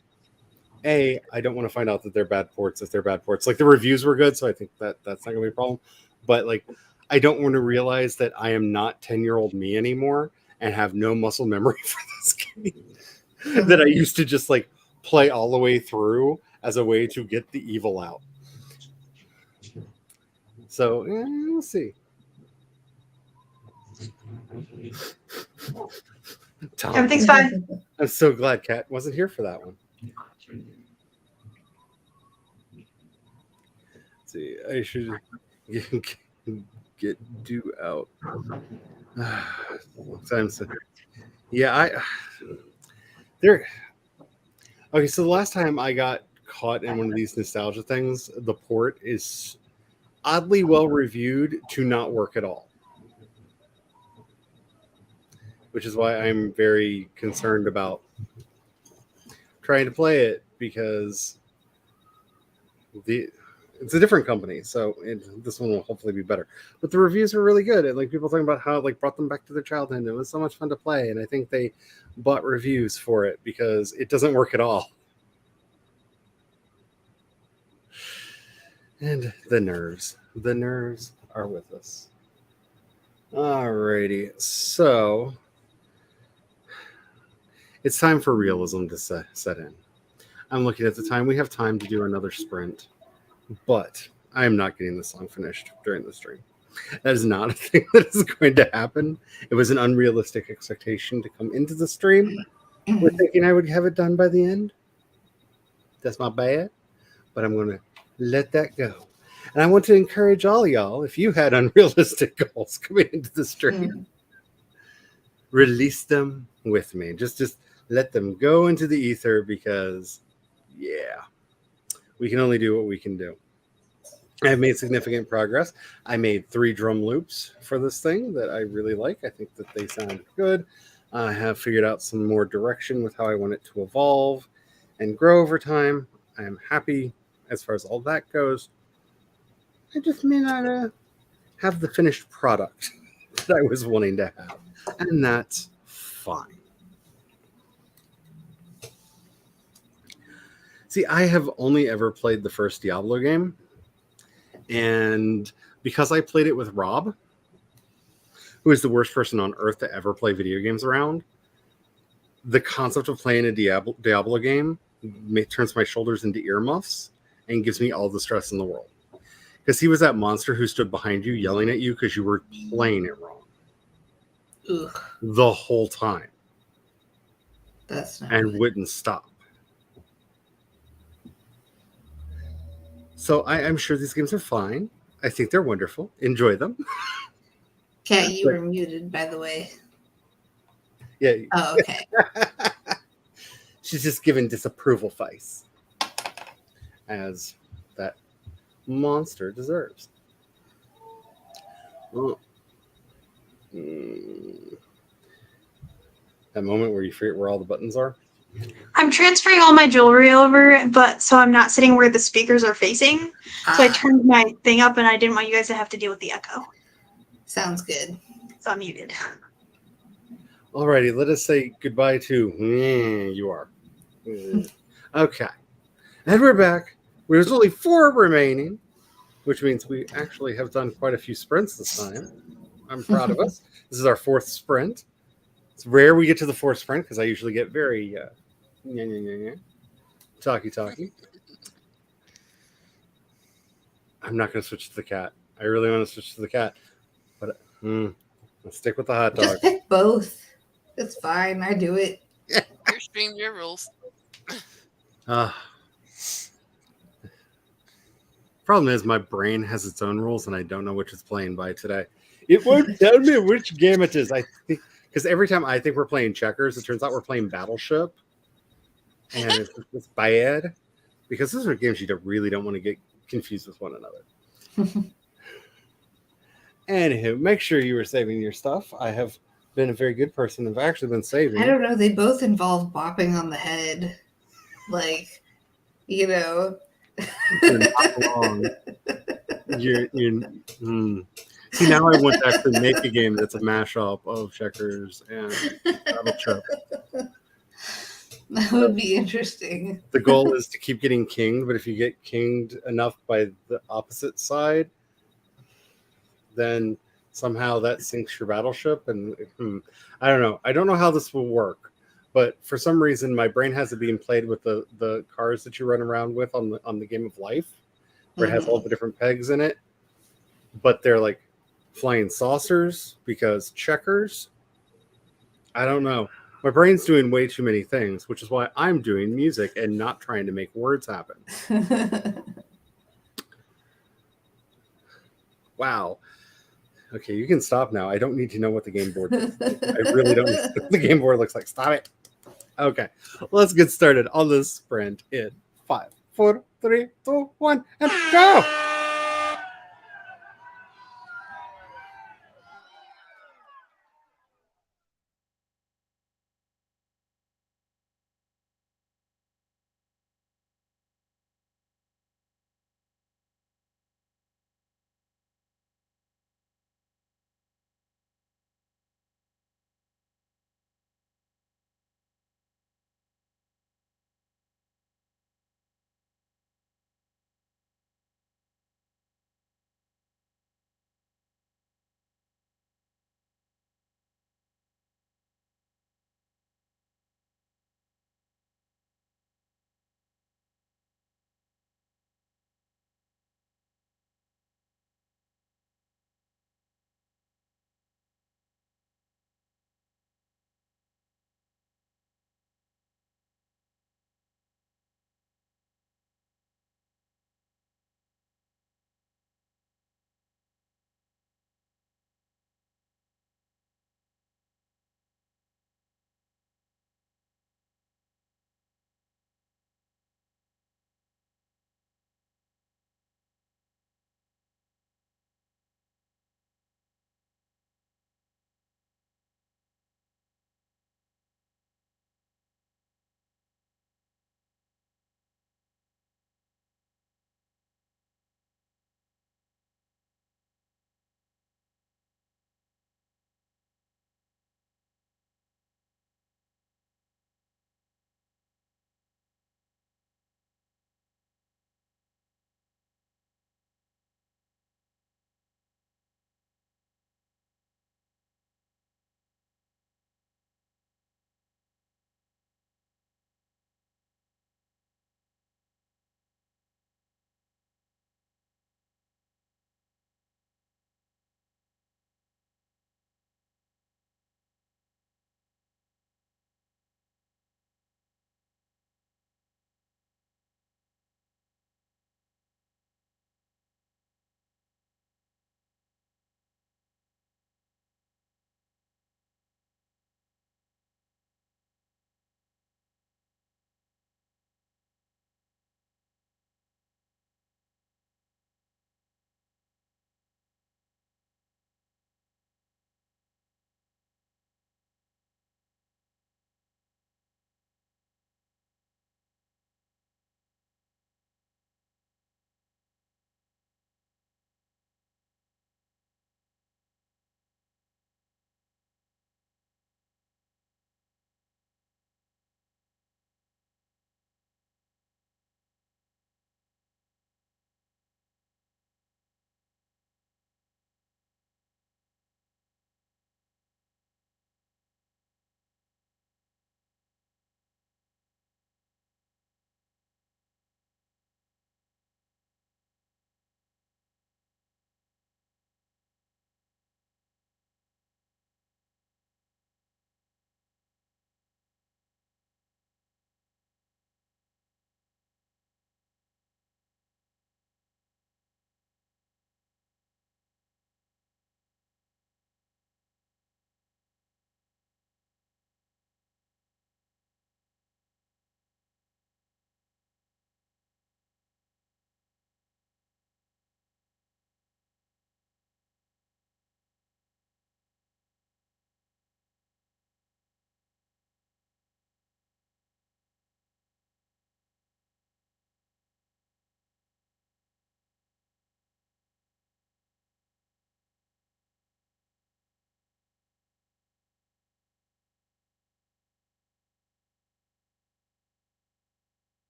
I don't want to find out that they're bad ports if they're bad ports. Like the reviews were good, so I think that's not gonna be a problem. But like I don't want to realize that I am not 10-year-old me anymore and have no muscle memory for this game. That I used to just like play all the way through as a way to get the evil out. So we'll see. Tom, Everything's fine. I'm so glad Kat wasn't here for that one. Let's see, I should get due out. Sometimes, yeah, okay, so the last time I got caught in one of these nostalgia things, the port is oddly well reviewed to not work at all. Which is why I'm very concerned about trying to play it, because it's a different company, so this one will hopefully be better. But the reviews are really good, and like people talking about how it like brought them back to their childhood. It was so much fun to play, and I think they bought reviews for it because it doesn't work at all. And the nerves are with us. Alrighty, so it's time for realism to set in. I'm looking at the time. We have time to do another sprint, but I am not getting this song finished during the stream. That is not a thing that is going to happen. It was an unrealistic expectation to come into the stream. We're thinking I would have it done by the end. That's not bad, but I'm going to let that go. And I want to encourage all y'all, if you had unrealistic goals coming into the stream, release them with me. Just let them go into the ether, because, yeah, we can only do what we can do. I've made significant progress. I made 3 drum loops for this thing that I really like. I think that they sound good. I have figured out some more direction with how I want it to evolve and grow over time. I am happy as far as all that goes. I just may not have the finished product that I was wanting to have, and that's fine. See, I have only ever played the first Diablo game, and because I played it with Rob, who is the worst person on earth to ever play video games around, the concept of playing a Diablo game turns my shoulders into earmuffs and gives me all the stress in the world. Because he was that monster who stood behind you yelling at you because you were playing it wrong. Ugh, The whole time. that's not And good. wouldn't stop. So I'm sure these games are fine. I think they're wonderful. Enjoy them. Kat, you were muted, by the way. Yeah. Oh, okay. She's just giving disapproval face. As that monster deserves. Oh. That moment where you forget where all the buttons are. I'm transferring all my jewelry over, but so I'm not sitting where the speakers are facing. So I Ah, turned my thing up, and I didn't want you guys to have to deal with the echo. sounds good. So I'm muted. Alrighty, let us say goodbye to you are. Okay. And we're back. There's only 4 remaining, which means we actually have done quite a few sprints this time. I'm proud of us. This is our 4th sprint. It's rare we get to the 4th sprint because I usually get very talky. I'm not going to switch to the cat. I really want to switch to the cat, but let's stick with the hot dog. Just pick both. It's fine. I do it. Your stream, your rules. Problem is, my brain has its own rules, and I don't know which it's playing by today. It won't tell me which game it is. I think because every time I think we're playing checkers, it turns out we're playing Battleship, and it's bad because those are games you really don't want to get confused with one another. Anywho, make sure you are saving your stuff. I have been a very good person. I've actually been saving. I don't know. They both involve bopping on the head. Like, you know. You're not wrong. See, now I want to actually make a game that's a mashup of checkers and Battleship. That would be interesting. The goal is to keep getting kinged, but if you get kinged enough by the opposite side, then somehow that sinks your battleship. And I don't know. I don't know how this will work, but for some reason, my brain has it being played with the cars that you run around with on the Game of Life, where it has all the different pegs in it, but they're like flying saucers because checkers. I don't know. My brain's doing way too many things, which is why I'm doing music and not trying to make words happen. Wow. Okay, you can stop now. I don't need to know what the game board looks like. I really don't know what the game board looks like. Stop it. Okay, let's get started on this sprint in 5, 4, 3, 2, 1, and go!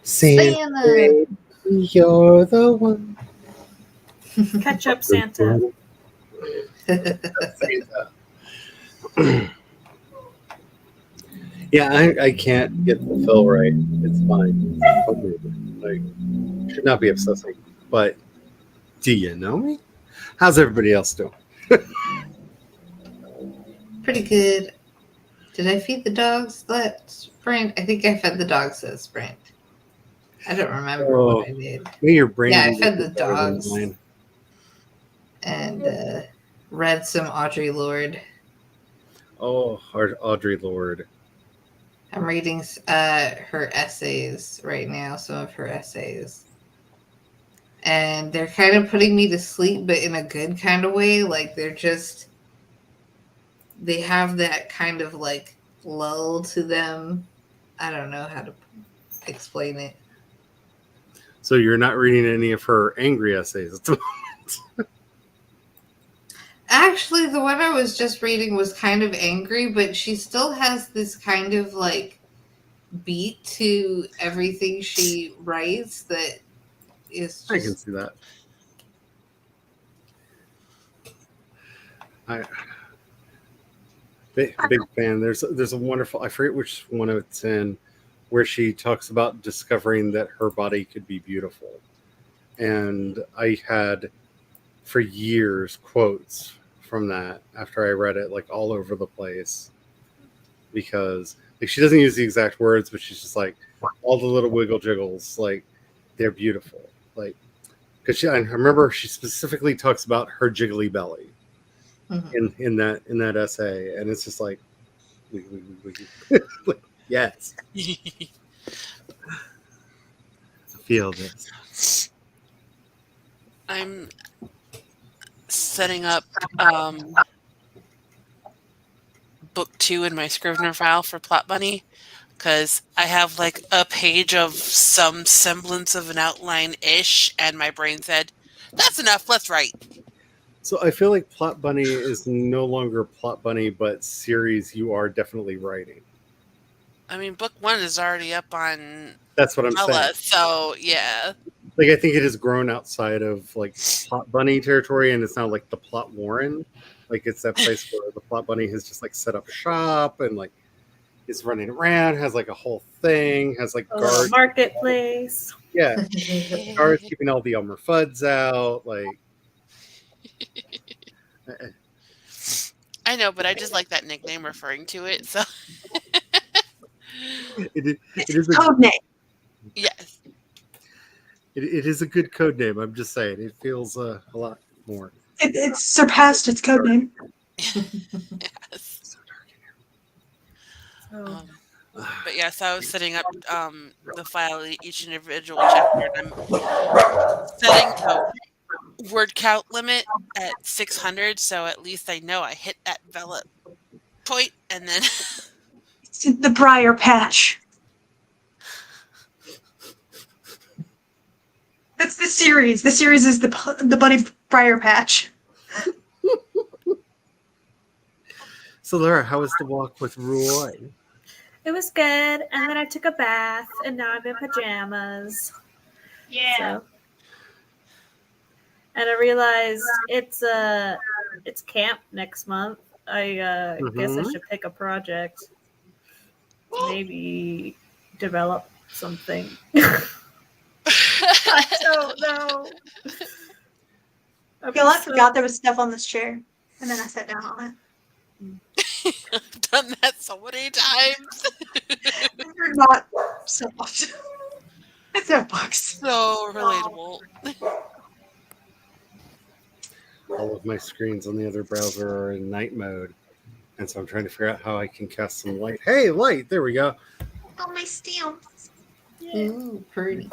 Santa, you're the one. Catch up, Santa. Yeah, I can't get the fill right. It's fine. It's totally, like, should not be obsessing. But do you know me? How's everybody else doing? Pretty good. Did I feed the dogs that sprint? I think I fed the dogs that sprint. I don't remember what I did. Maybe your brain. Yeah, I is fed the better than dogs. mine. And read some Audre Lorde. Oh, Audre Lorde. I'm reading her essays right now, some of her essays. And they're kind of putting me to sleep, but in a good kind of way. Like they have that kind of like lull to them. I don't know how to explain it. So you're not reading any of her angry essays at the moment. Actually, the one I was just reading was kind of angry, but she still has this kind of like beat to everything she writes that is just... I can see that. Big fan. There's a wonderful, I forget which one it's in, where she talks about discovering that her body could be beautiful. And I had for years quotes from that after I read it, like all over the place, because like she doesn't use the exact words, but she's just like all the little wiggle jiggles, like they're beautiful. Like, because I remember she specifically talks about her jiggly belly. Mm-hmm. in that essay, and it's just like, yes, I feel this. I'm setting up book 2 in my Scrivener file for Plot Bunny, because I have like a page of some semblance of an outline-ish, and my brain said, that's enough, let's write. So I feel like Plot Bunny is no longer Plot Bunny, but series you are definitely writing. I mean, book 1 is already up on That's what I'm Ella, saying. so yeah. Like, I think it has grown outside of like Plot Bunny territory, and it's now like the Plot Warren. Like, it's that place where the Plot Bunny has just like set up shop and like is running around, has like a whole thing, has like guards, marketplace. Yeah, guards keeping all the Elmer Fuds out, like. I know, but I just like that nickname referring to it. So it is a Code name. yes, it is a good code name. I'm just saying, it feels a lot more. It's surpassed its code name. yes. So dark in here. But yeah, so I was setting up the file, each individual chapter, and I'm setting the word count limit at 600, so at least I know I hit that Vela point, and then It's in the Briar Patch. That's the series. The series is the Bunny Briar Patch. So Laura, how was the walk with Roy? It was good, and then I took a bath, and now I'm in pajamas. Yeah. So. And I realized it's camp next month. I guess I should pick a project. Maybe develop something. I don't know. I forgot there was stuff on this chair, and then I sat down on it. I've done that so many times. You're not soft. It's a box. So relatable. All of my screens on the other browser are in night mode, and so I'm trying to figure out how I can cast some light. Hey, light! There we go. Oh, my stamps. Ooh, pretty.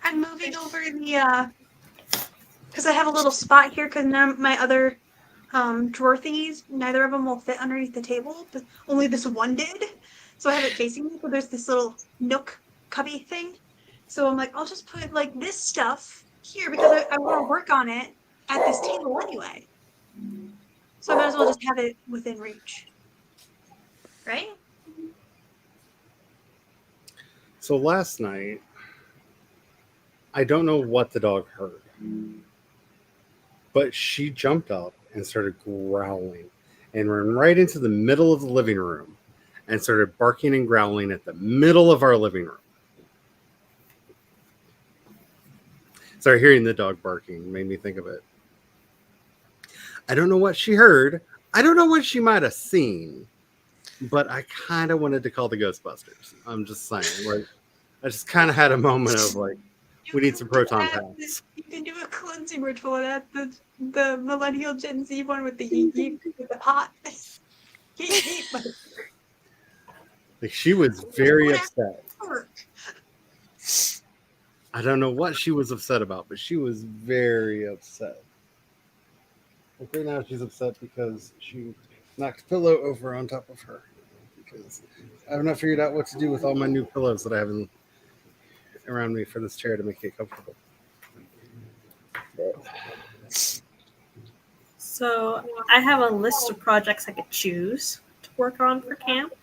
I'm moving over the because I have a little spot here because none of my other drawer thingies, neither of them will fit underneath the table, but only this one did. So I have it facing me. So there's this little nook cubby thing. So I'm like, I'll just put like this stuff here because I want to work on it at this table anyway. So I might as well just have it within reach. Right? So last night, I don't know what the dog heard, but she jumped up and started growling and ran right into the middle of the living room and started barking and growling at the middle of our living room. Sorry, hearing the dog barking made me think of it. I don't know what she heard. I don't know what she might have seen, but I kind of wanted to call the Ghostbusters. I'm just saying, like, I just kind of had a moment of like, we need some proton packs. You can do a cleansing ritual at the millennial Gen Z one with the yeet yeet with the pot. Yeet yeet. Like, she was very upset. I don't know what she was upset about, but she was very upset. Like right now, she's upset because she knocked a pillow over on top of her. Because I have not figured out what to do with all my new pillows that I have around me for this chair to make it comfortable. So I have a list of projects I could choose to work on for camp.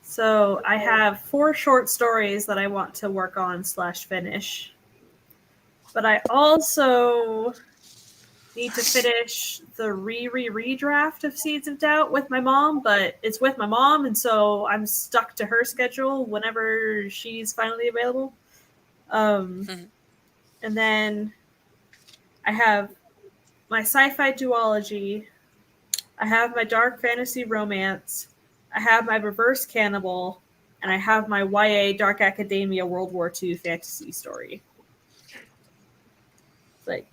So I have 4 short stories that I want to work on / finish. But I also need to finish the redraft of Seeds of Doubt with my mom, but it's with my mom, and so I'm stuck to her schedule whenever she's finally available. And then I have my sci-fi duology. I have my dark fantasy romance. I have my reverse cannibal, and I have my YA Dark Academia World War II fantasy story. It's like,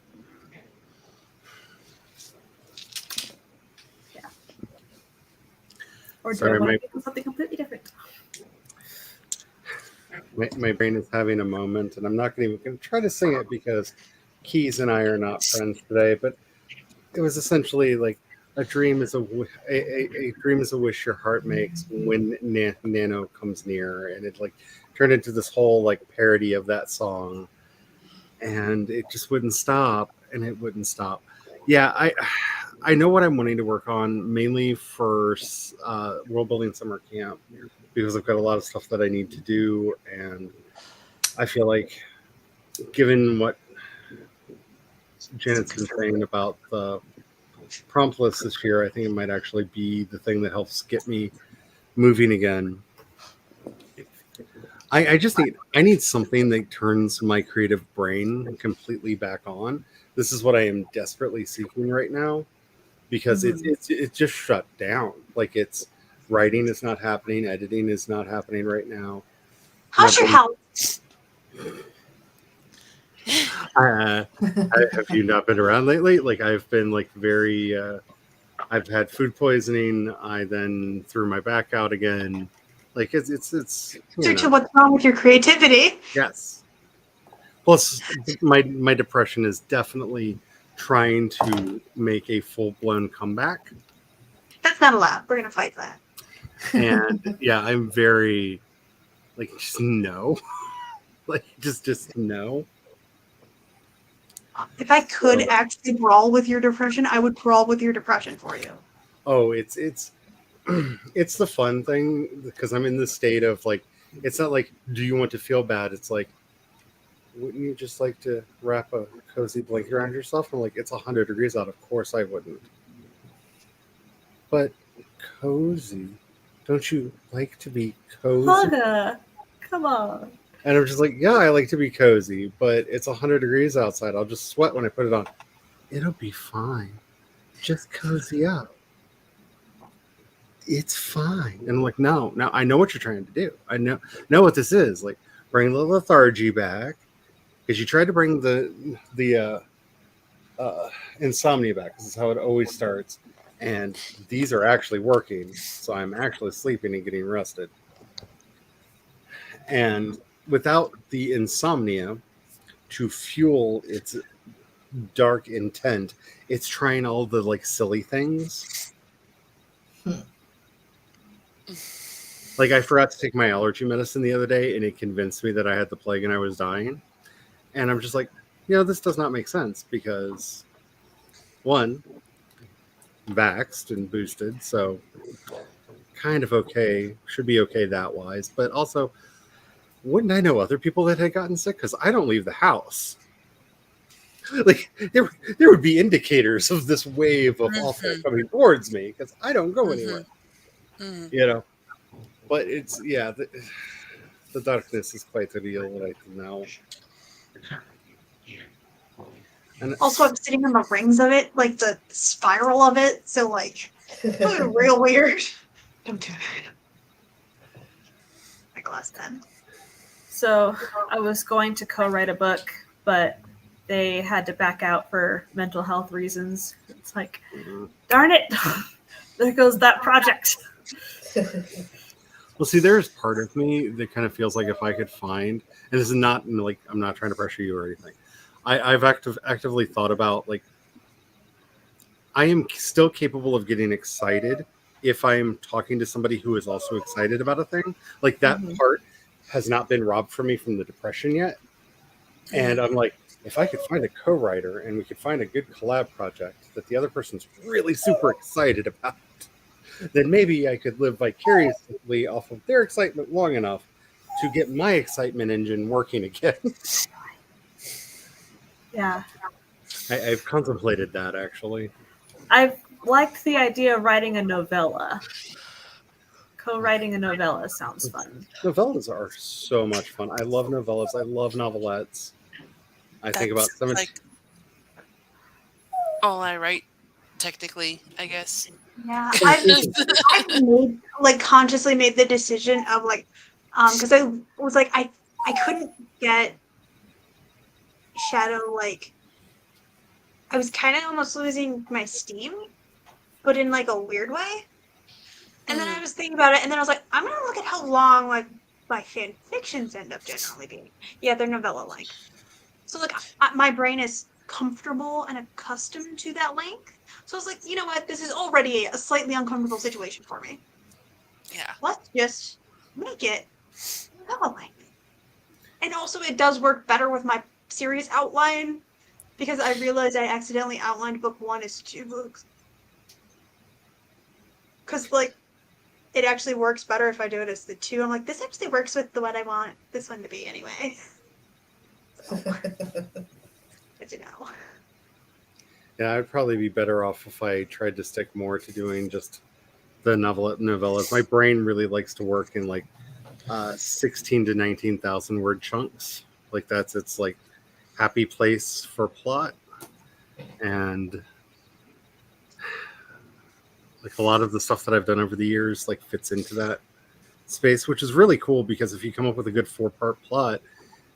yeah. Or do Sorry, I want my- to do something completely different? My brain is having a moment, and I'm not going to try to sing it because Keys and I are not friends today. But it was essentially like a dream is a dream is a wish your heart makes when Nano comes near, and it like turned into this whole like parody of that song, and it just wouldn't stop, and it wouldn't stop. Yeah, I know what I'm wanting to work on mainly for World Building Summer Camp, because I've got a lot of stuff that I need to do, and I feel like, given what Janet's been saying about the prompt list this year, I think it might actually be the thing that helps get me moving again. I need something that turns my creative brain completely back on. This is what I am desperately seeking right now, because it's just shut down. Like, it's writing is not happening, editing is not happening right now. How's your health? Have you not been around lately? Like, I've been like very I've had food poisoning. I then threw my back out again. Like, it's Due to what's wrong with your creativity. yes. Plus, my depression is definitely trying to make a full-blown comeback. That's not allowed. We're gonna fight that. And yeah, I'm very like, just no. Like, just no. If I could actually brawl with your depression, I would brawl with your depression for you. Oh, it's it's the fun thing, because I'm in the state of like, it's not like, do you want to feel bad? It's like, wouldn't you just like to wrap a cozy blanket around yourself? I'm like, it's 100 degrees out. Of course I wouldn't. But cozy, don't you like to be cozy? Haga, come on. And I'm just like, yeah, I like to be cozy, but it's 100 degrees outside. I'll just sweat when I put it on. It'll be fine. Just cozy up. It's fine. And I'm like, no, I know what you're trying to do. I know what this is. Like, bring the lethargy back, because you tried to bring the insomnia back, because it's how it always starts. And these are actually working, so I'm actually sleeping and getting rested. And without the insomnia to fuel its dark intent, it's trying all the like silly things. Like, I forgot to take my allergy medicine the other day, and it convinced me that I had the plague and I was dying. And I'm just like, this does not make sense, because one, vaxxed and boosted, so kind of okay, should be okay that wise. But also, wouldn't I know other people that had gotten sick? Because I don't leave the house. Like there would be indicators of this wave of also coming towards me because I don't go anywhere. You know, but it's the darkness is quite real right now. And Also, I'm sitting on the rings of it, like the spiral of it. So, like, real weird. Don't do it. My glass pen. So I was going to co-write a book, but they had to back out for mental health reasons. It's like, darn it, there goes that project. Well, see, there's part of me that kind of feels like if I could find, and this is not like I'm not trying to pressure you or anything. I've actively thought about, like, I am still capable of getting excited if I'm talking to somebody who is also excited about a thing. Like that part has not been robbed from me from the depression yet. And I'm like, if I could find a co-writer and we could find a good collab project that the other person's really super excited about, then maybe I could live vicariously off of their excitement long enough to get my excitement engine working again. Yeah. I've contemplated that, actually. I've liked the idea of writing a novella. Co-writing a novella sounds fun. Novellas are so much fun. I love novellas. I love novelettes. I think about some. Like all I write, technically, I guess. Yeah, I've made, like, consciously made the decision of, like, because I was like, I couldn't get Shadow, like, I was kind of almost losing my steam, but in, like, a weird way. And then I was thinking about it, and then I was like, I'm gonna look at how long, like, my fan fictions end up generally being. Yeah, they're novella-like. So, like, my brain is comfortable and accustomed to that length. So I was like, you know what? This is already a slightly uncomfortable situation for me. Yeah. Let's just make it novella length. And also, it does work better with my series outline because I realized I accidentally outlined book 1 as 2 books. Because, like, it actually works better if I do it as the 2. I'm like, this actually works with the what I want this one to be anyway. So, good to know. Yeah, I'd probably be better off if I tried to stick more to doing just the novellas. My brain really likes to work in like 16 to 19,000 word chunks. Like that's its like happy place for plot. And like a lot of the stuff that I've done over the years like fits into that space, which is really cool because if you come up with a good 4-part plot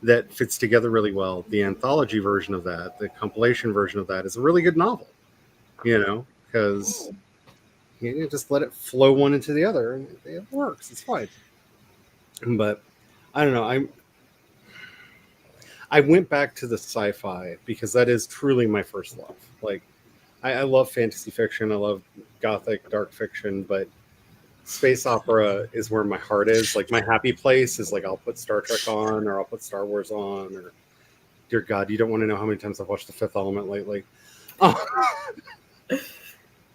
that fits together really well, the anthology version of that, the compilation version of that is a really good novel, you know, because you just let it flow one into the other and it works. It's fine. But I don't know. I went back to the sci-fi because that is truly my first love. Like I love fantasy fiction. I love gothic dark fiction, but space opera is where my heart is. Like my happy place is like I'll put Star Trek on or I'll put Star Wars on or dear God, you don't want to know how many times I've watched The Fifth Element lately.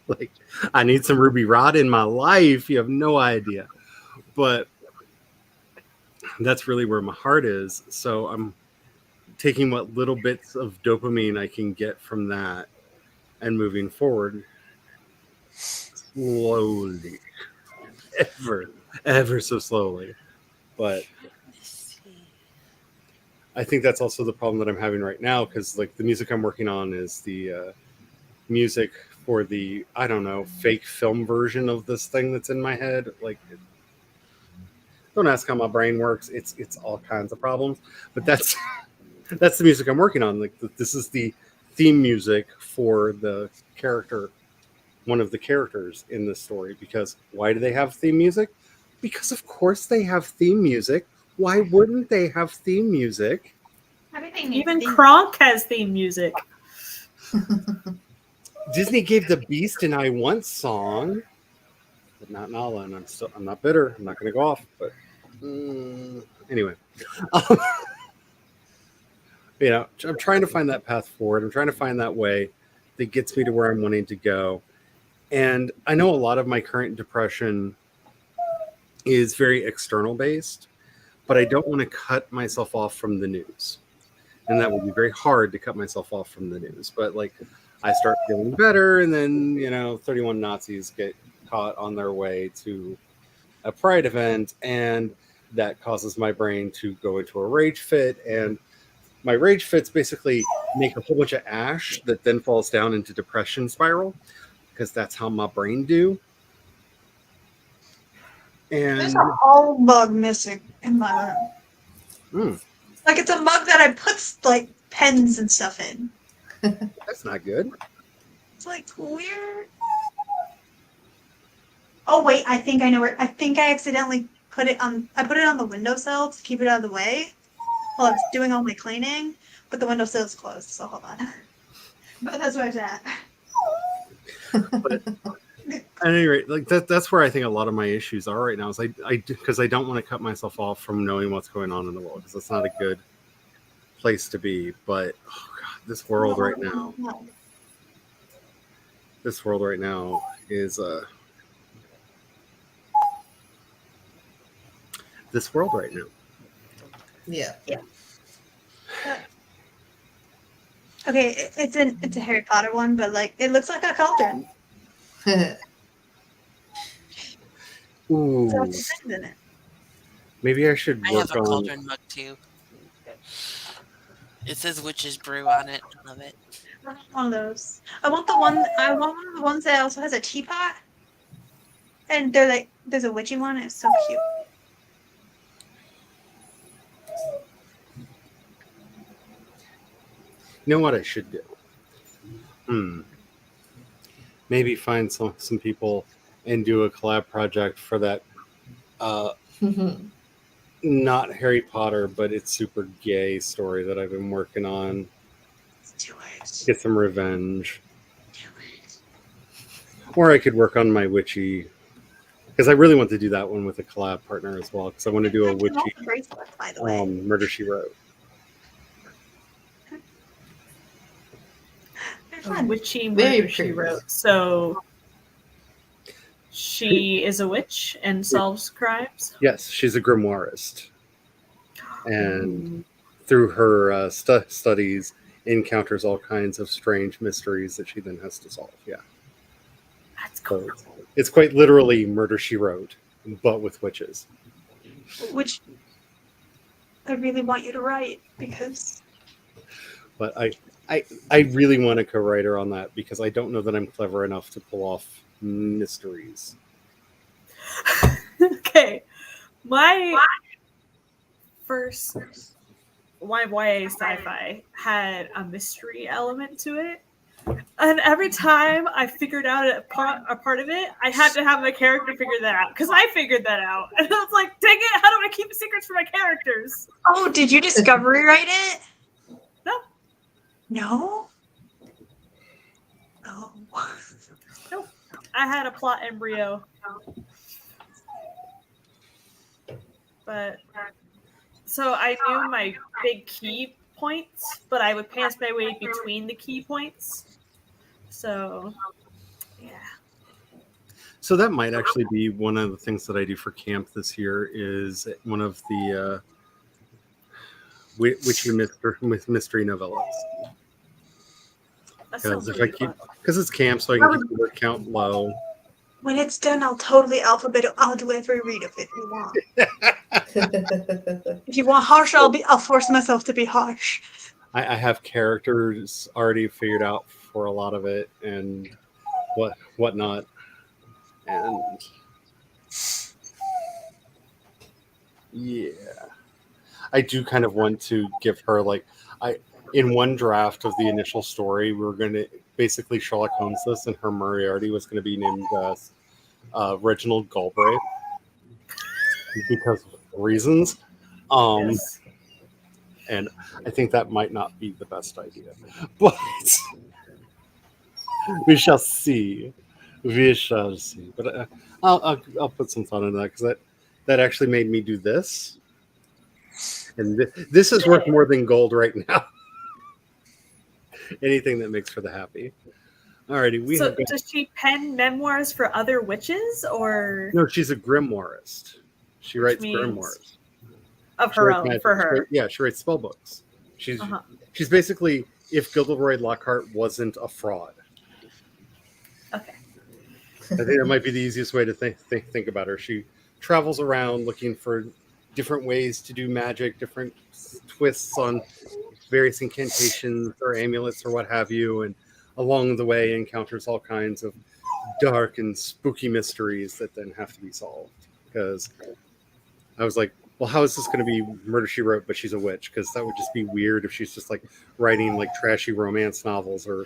Like I need some Ruby Rod in my life. You have no idea. But that's really where my heart is. So I'm taking what little bits of dopamine I can get from that and moving forward slowly. Ever so slowly. But I think that's also the problem that I'm having right now because like the music I'm working on is the music for the, I don't know, fake film version of this thing that's in my head. Like, don't ask how my brain works. It's all kinds of problems. But that's that's the music I'm working on. Like this is the theme music for the character, one of the characters in this story. Because why do they have theme music? Because of course they have theme music. Why wouldn't they have theme music? Even Kronk has theme music. Disney gave the Beast an I Want song, but not Nala, and I'm not bitter. I'm not going to go off, but anyway. You know, I'm trying to find that path forward. I'm trying to find that way that gets me to where I'm wanting to go. And I know a lot of my current depression is very external based, but I don't want to cut myself off from the news. And that would be very hard to cut myself off from the news. But like I start feeling better, and then 31 Nazis get caught on their way to a pride event, and that causes my brain to go into a rage fit, and my rage fits basically make a whole bunch of ash that then falls down into depression spiral, because that's how my brain do. There's And a whole mug missing in my room. mm, Like it's a mug that I put like pens and stuff in. that's not good. It's like weird. Oh wait, I think I know where. I think I accidentally put it on. I put it on the windowsill to keep it out of the way while I was doing all my cleaning. But the windowsill is closed, so hold on. But that's where it's at. But at any rate, like that's where I think a lot of my issues are right now. Is because I don't want to cut myself off from knowing what's going on in the world, because that's not a good place to be. But oh god, this world right now is this world right now. Yeah. Okay, it's a Harry Potter one, but like it looks like a cauldron. Ooh, So it's things in it. maybe I should I work have a on. cauldron mug too. It says Witch's Brew on it. I love it. I want one of those. I want one of the ones that also has a teapot. And they're like there's a witchy one, it's so cute. You know what I should do? Maybe find some people and do a collab project for that. Not Harry Potter, but it's super gay story that I've been working on. Let's do it. Get some revenge. Or I could work on my witchy, because I really want to do that one with a collab partner as well, because I want to do a witchy bracelet, by the way. Murder She Wrote. They're A fun. witchy Very murder she pretty. wrote. So she is a witch and solves crimes. Yes, she's a grimoirist. And through her studies, encounters all kinds of strange mysteries that she then has to solve. Yeah. That's cool. So it's quite literally Murder She Wrote, but with witches. Which I really want you to write because But I really want a co-writer on that, because I don't know that I'm clever enough to pull off mysteries. Okay. My first YA sci-fi had a mystery element to it. And every time I figured out a part of it, I had to have my character figure that out, because I figured that out. And I was like, dang it, how do I keep secrets for my characters? oh, did you discovery write it? No. No? Oh. I had a plot embryo. But so I knew my big key points, but I would pass my way between the key points. So yeah. So that might actually be one of the things that I do for camp this year, is one of the witchy mystery novellas. That sounds Because really fun. because it's camp, so I can keep the word count low. When it's done, I'll totally alphabet. I'll do every read of it you want. If you want harsh, I'll force myself to be harsh. I have characters already figured out for a lot of it, and whatnot, and yeah, I do kind of want to give her in one draft of the initial story, we were going to basically Sherlock Holmes this, and her Moriarty was going to be named Reginald Galbraith because of reasons. Yes. And I think that might not be the best idea, but we shall see. We shall see. But I'll put some thought into that, because that actually made me do this, and this is worth more than gold right now. Anything that makes for the happy. Alrighty, So does she pen memoirs for other witches, or no, she's a grimoirist. She writes means- grimoires. Of She her writes own, magic. for her. Yeah, she writes spell books. She's Uh-huh. she's basically if Gilderoy Lockhart wasn't a fraud. Okay. I think that might be the easiest way to think about her. She travels around looking for different ways to do magic, different twists on various incantations or amulets or what have you, and along the way encounters all kinds of dark and spooky mysteries that then have to be solved. Because I was like, well, how is this going to be Murder, She Wrote, but she's a witch? Because that would just be weird if she's just like writing like trashy romance novels or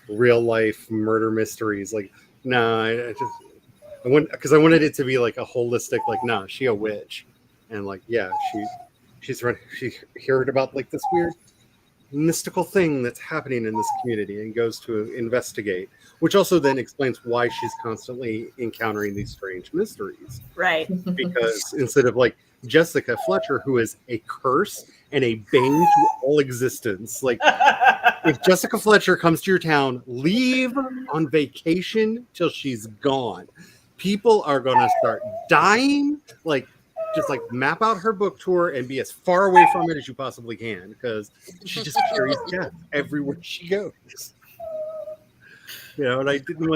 real life murder mysteries. Like, nah, I wanted it to be like a holistic, like, nah, she a witch, and like, yeah, she heard about like this weird mystical thing that's happening in this community and goes to investigate, which also then explains why she's constantly encountering these strange mysteries. Right. Because instead of like Jessica Fletcher, who is a curse and a bane to all existence, like if Jessica Fletcher comes to your town, leave on vacation till she's gone. People are gonna start dying. Like, just like map out her book tour and be as far away from it as you possibly can, because she just carries death everywhere she goes. You know, and I didn't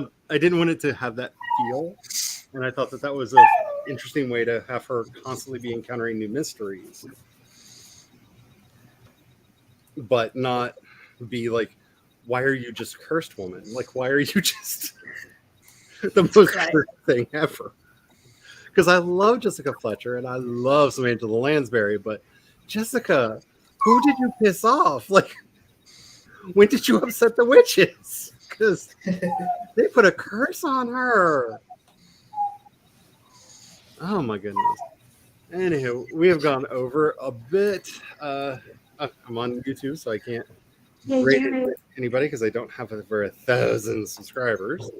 want it to have that feel, and I thought that was an interesting way to have her constantly be encountering new mysteries, but not be like, why are you just cursed, woman? Like, why are you just the most Right. cursed thing ever? Because I love Jessica Fletcher and I love Samantha Lansbury, but Jessica, who did you piss off? Like, when did you upset the witches? Because they put a curse on her. Oh my goodness. Anywho, we have gone over a bit. I'm on YouTube, so I can't Yeah, rate you anybody because I don't have over 1,000 subscribers.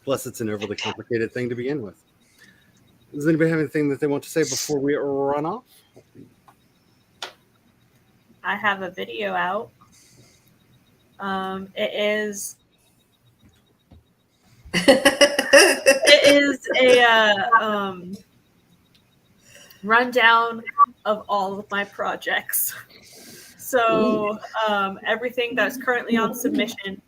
Plus, it's an overly complicated thing to begin with. Does anybody have anything that they want to say before we run off? I have a video out. It is a rundown of all of my projects. So everything that's currently on submission.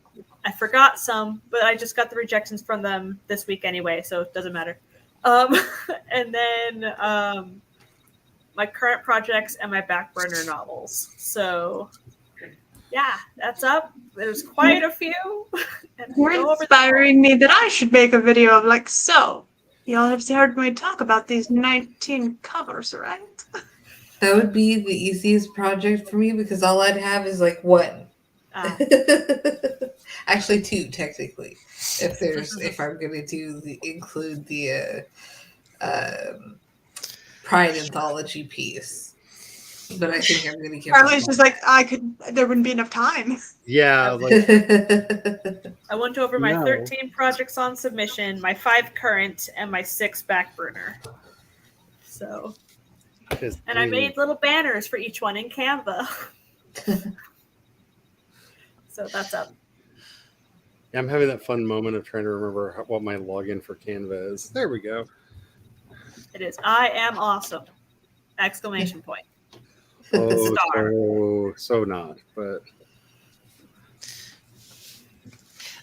I forgot some, but I just got the rejections from them this week anyway, so it doesn't matter. And then my current projects and my back burner novels. So yeah, that's up. There's quite a few. And You're I'll go over them. inspiring me that I should make a video of like, so y'all have heard me talk about these 19 covers, right? That would be the easiest project for me because all I'd have is like one. Actually, two technically. If I'm gonna include the Pride anthology piece, but I think I'm gonna give. Charlie's just like, there wouldn't be enough time. Yeah, like I went over my No. 13 projects on submission, my 5 current, and my 6 back burner. So, and I made little banners for each one in Canva. So that's up. I'm having that fun moment of trying to remember what my login for Canva is. There we go. It is I am awesome! Exclamation point. Oh, Star. so not, but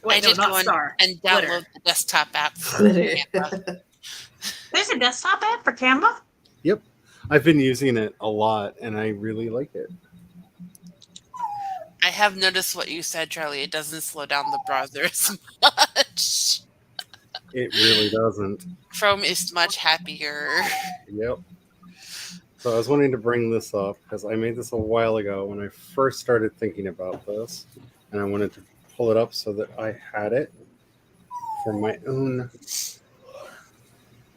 Wait, I did not go star. and Glitter. download the desktop app. For Glitter. Canva. There's a desktop app for Canva? I've been using it a lot and I really like it. I have noticed what you said, Charlie. It doesn't slow down the browser as much. It really doesn't. Chrome is much happier. Yep. So I was wanting to bring this up because I made this a while ago when I first started thinking about this, and I wanted to pull it up so that I had it for my own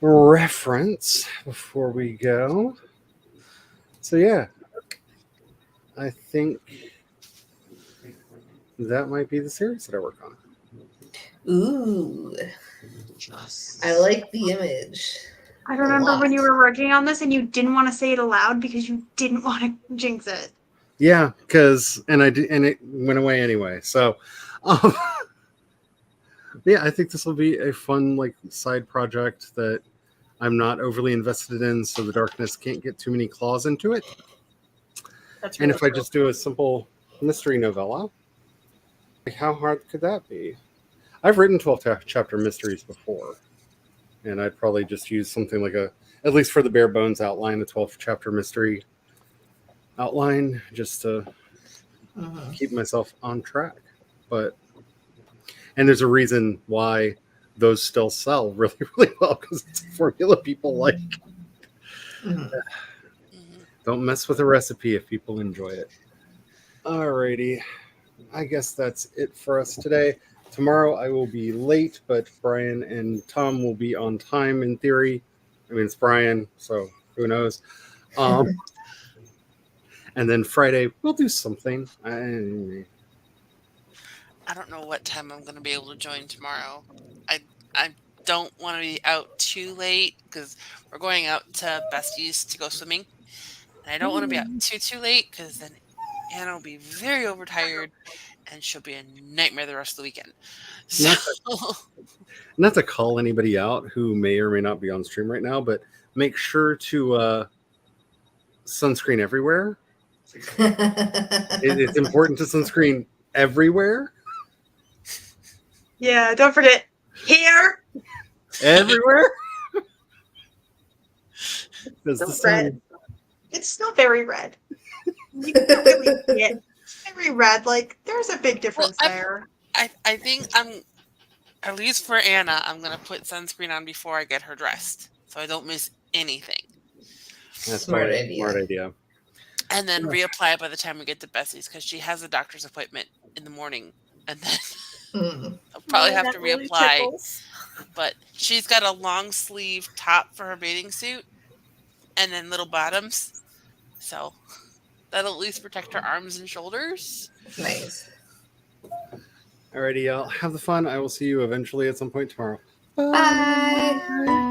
reference before we go. So yeah, I think that might be the series that I work on. Ooh, I like the image. I remember lot. when you were working on this and you didn't want to say it aloud because you didn't want to jinx it. Yeah, and it went away anyway. So, yeah, I think this will be a fun like side project that I'm not overly invested in, so the darkness can't get too many claws into it. That's And really if I cool. just do a simple mystery novella, like how hard could that be? I've written 12 chapter mysteries before, and I'd probably just use something like at least for the bare bones outline, a 12 chapter mystery outline, just to Mhm. keep myself on track. And there's a reason why those still sell really, really well, because it's a formula people like. Mhm. Mhm. Don't mess with a recipe if people enjoy it. Alrighty. I guess that's it for us today. Tomorrow I will be late, but Brian and Tom will be on time in theory. I mean, it's Brian, so who knows? And then Friday we'll do something. I don't know what time I'm going to be able to join tomorrow. I don't want to be out too late because we're going out to Bestie's to go swimming, and I don't want to be out too late because then Anna will be very overtired and she'll be a nightmare the rest of the weekend. So Not to call anybody out who may or may not be on stream right now, but make sure to sunscreen everywhere. It's important to sunscreen everywhere. Yeah, don't forget here. Everywhere. Because So the sun, red. It's not very red. You can't really see it. It's very red. Like there's a big difference Well, there. I think I'm, at least for Anna, I'm going to put sunscreen on before I get her dressed so I don't miss anything. that's Smart probably a idea. smart idea. And then reapply by the time we get to Bessie's because she has a doctor's appointment in the morning. And then Mhm. I'll probably Oh, have that to really reapply. tickles. But she's got a long sleeve top for her bathing suit and then little bottoms. So that'll at least protect her arms and shoulders. Nice. Alrighty, y'all. Have the fun. I will see you eventually at some point tomorrow. Bye. Bye.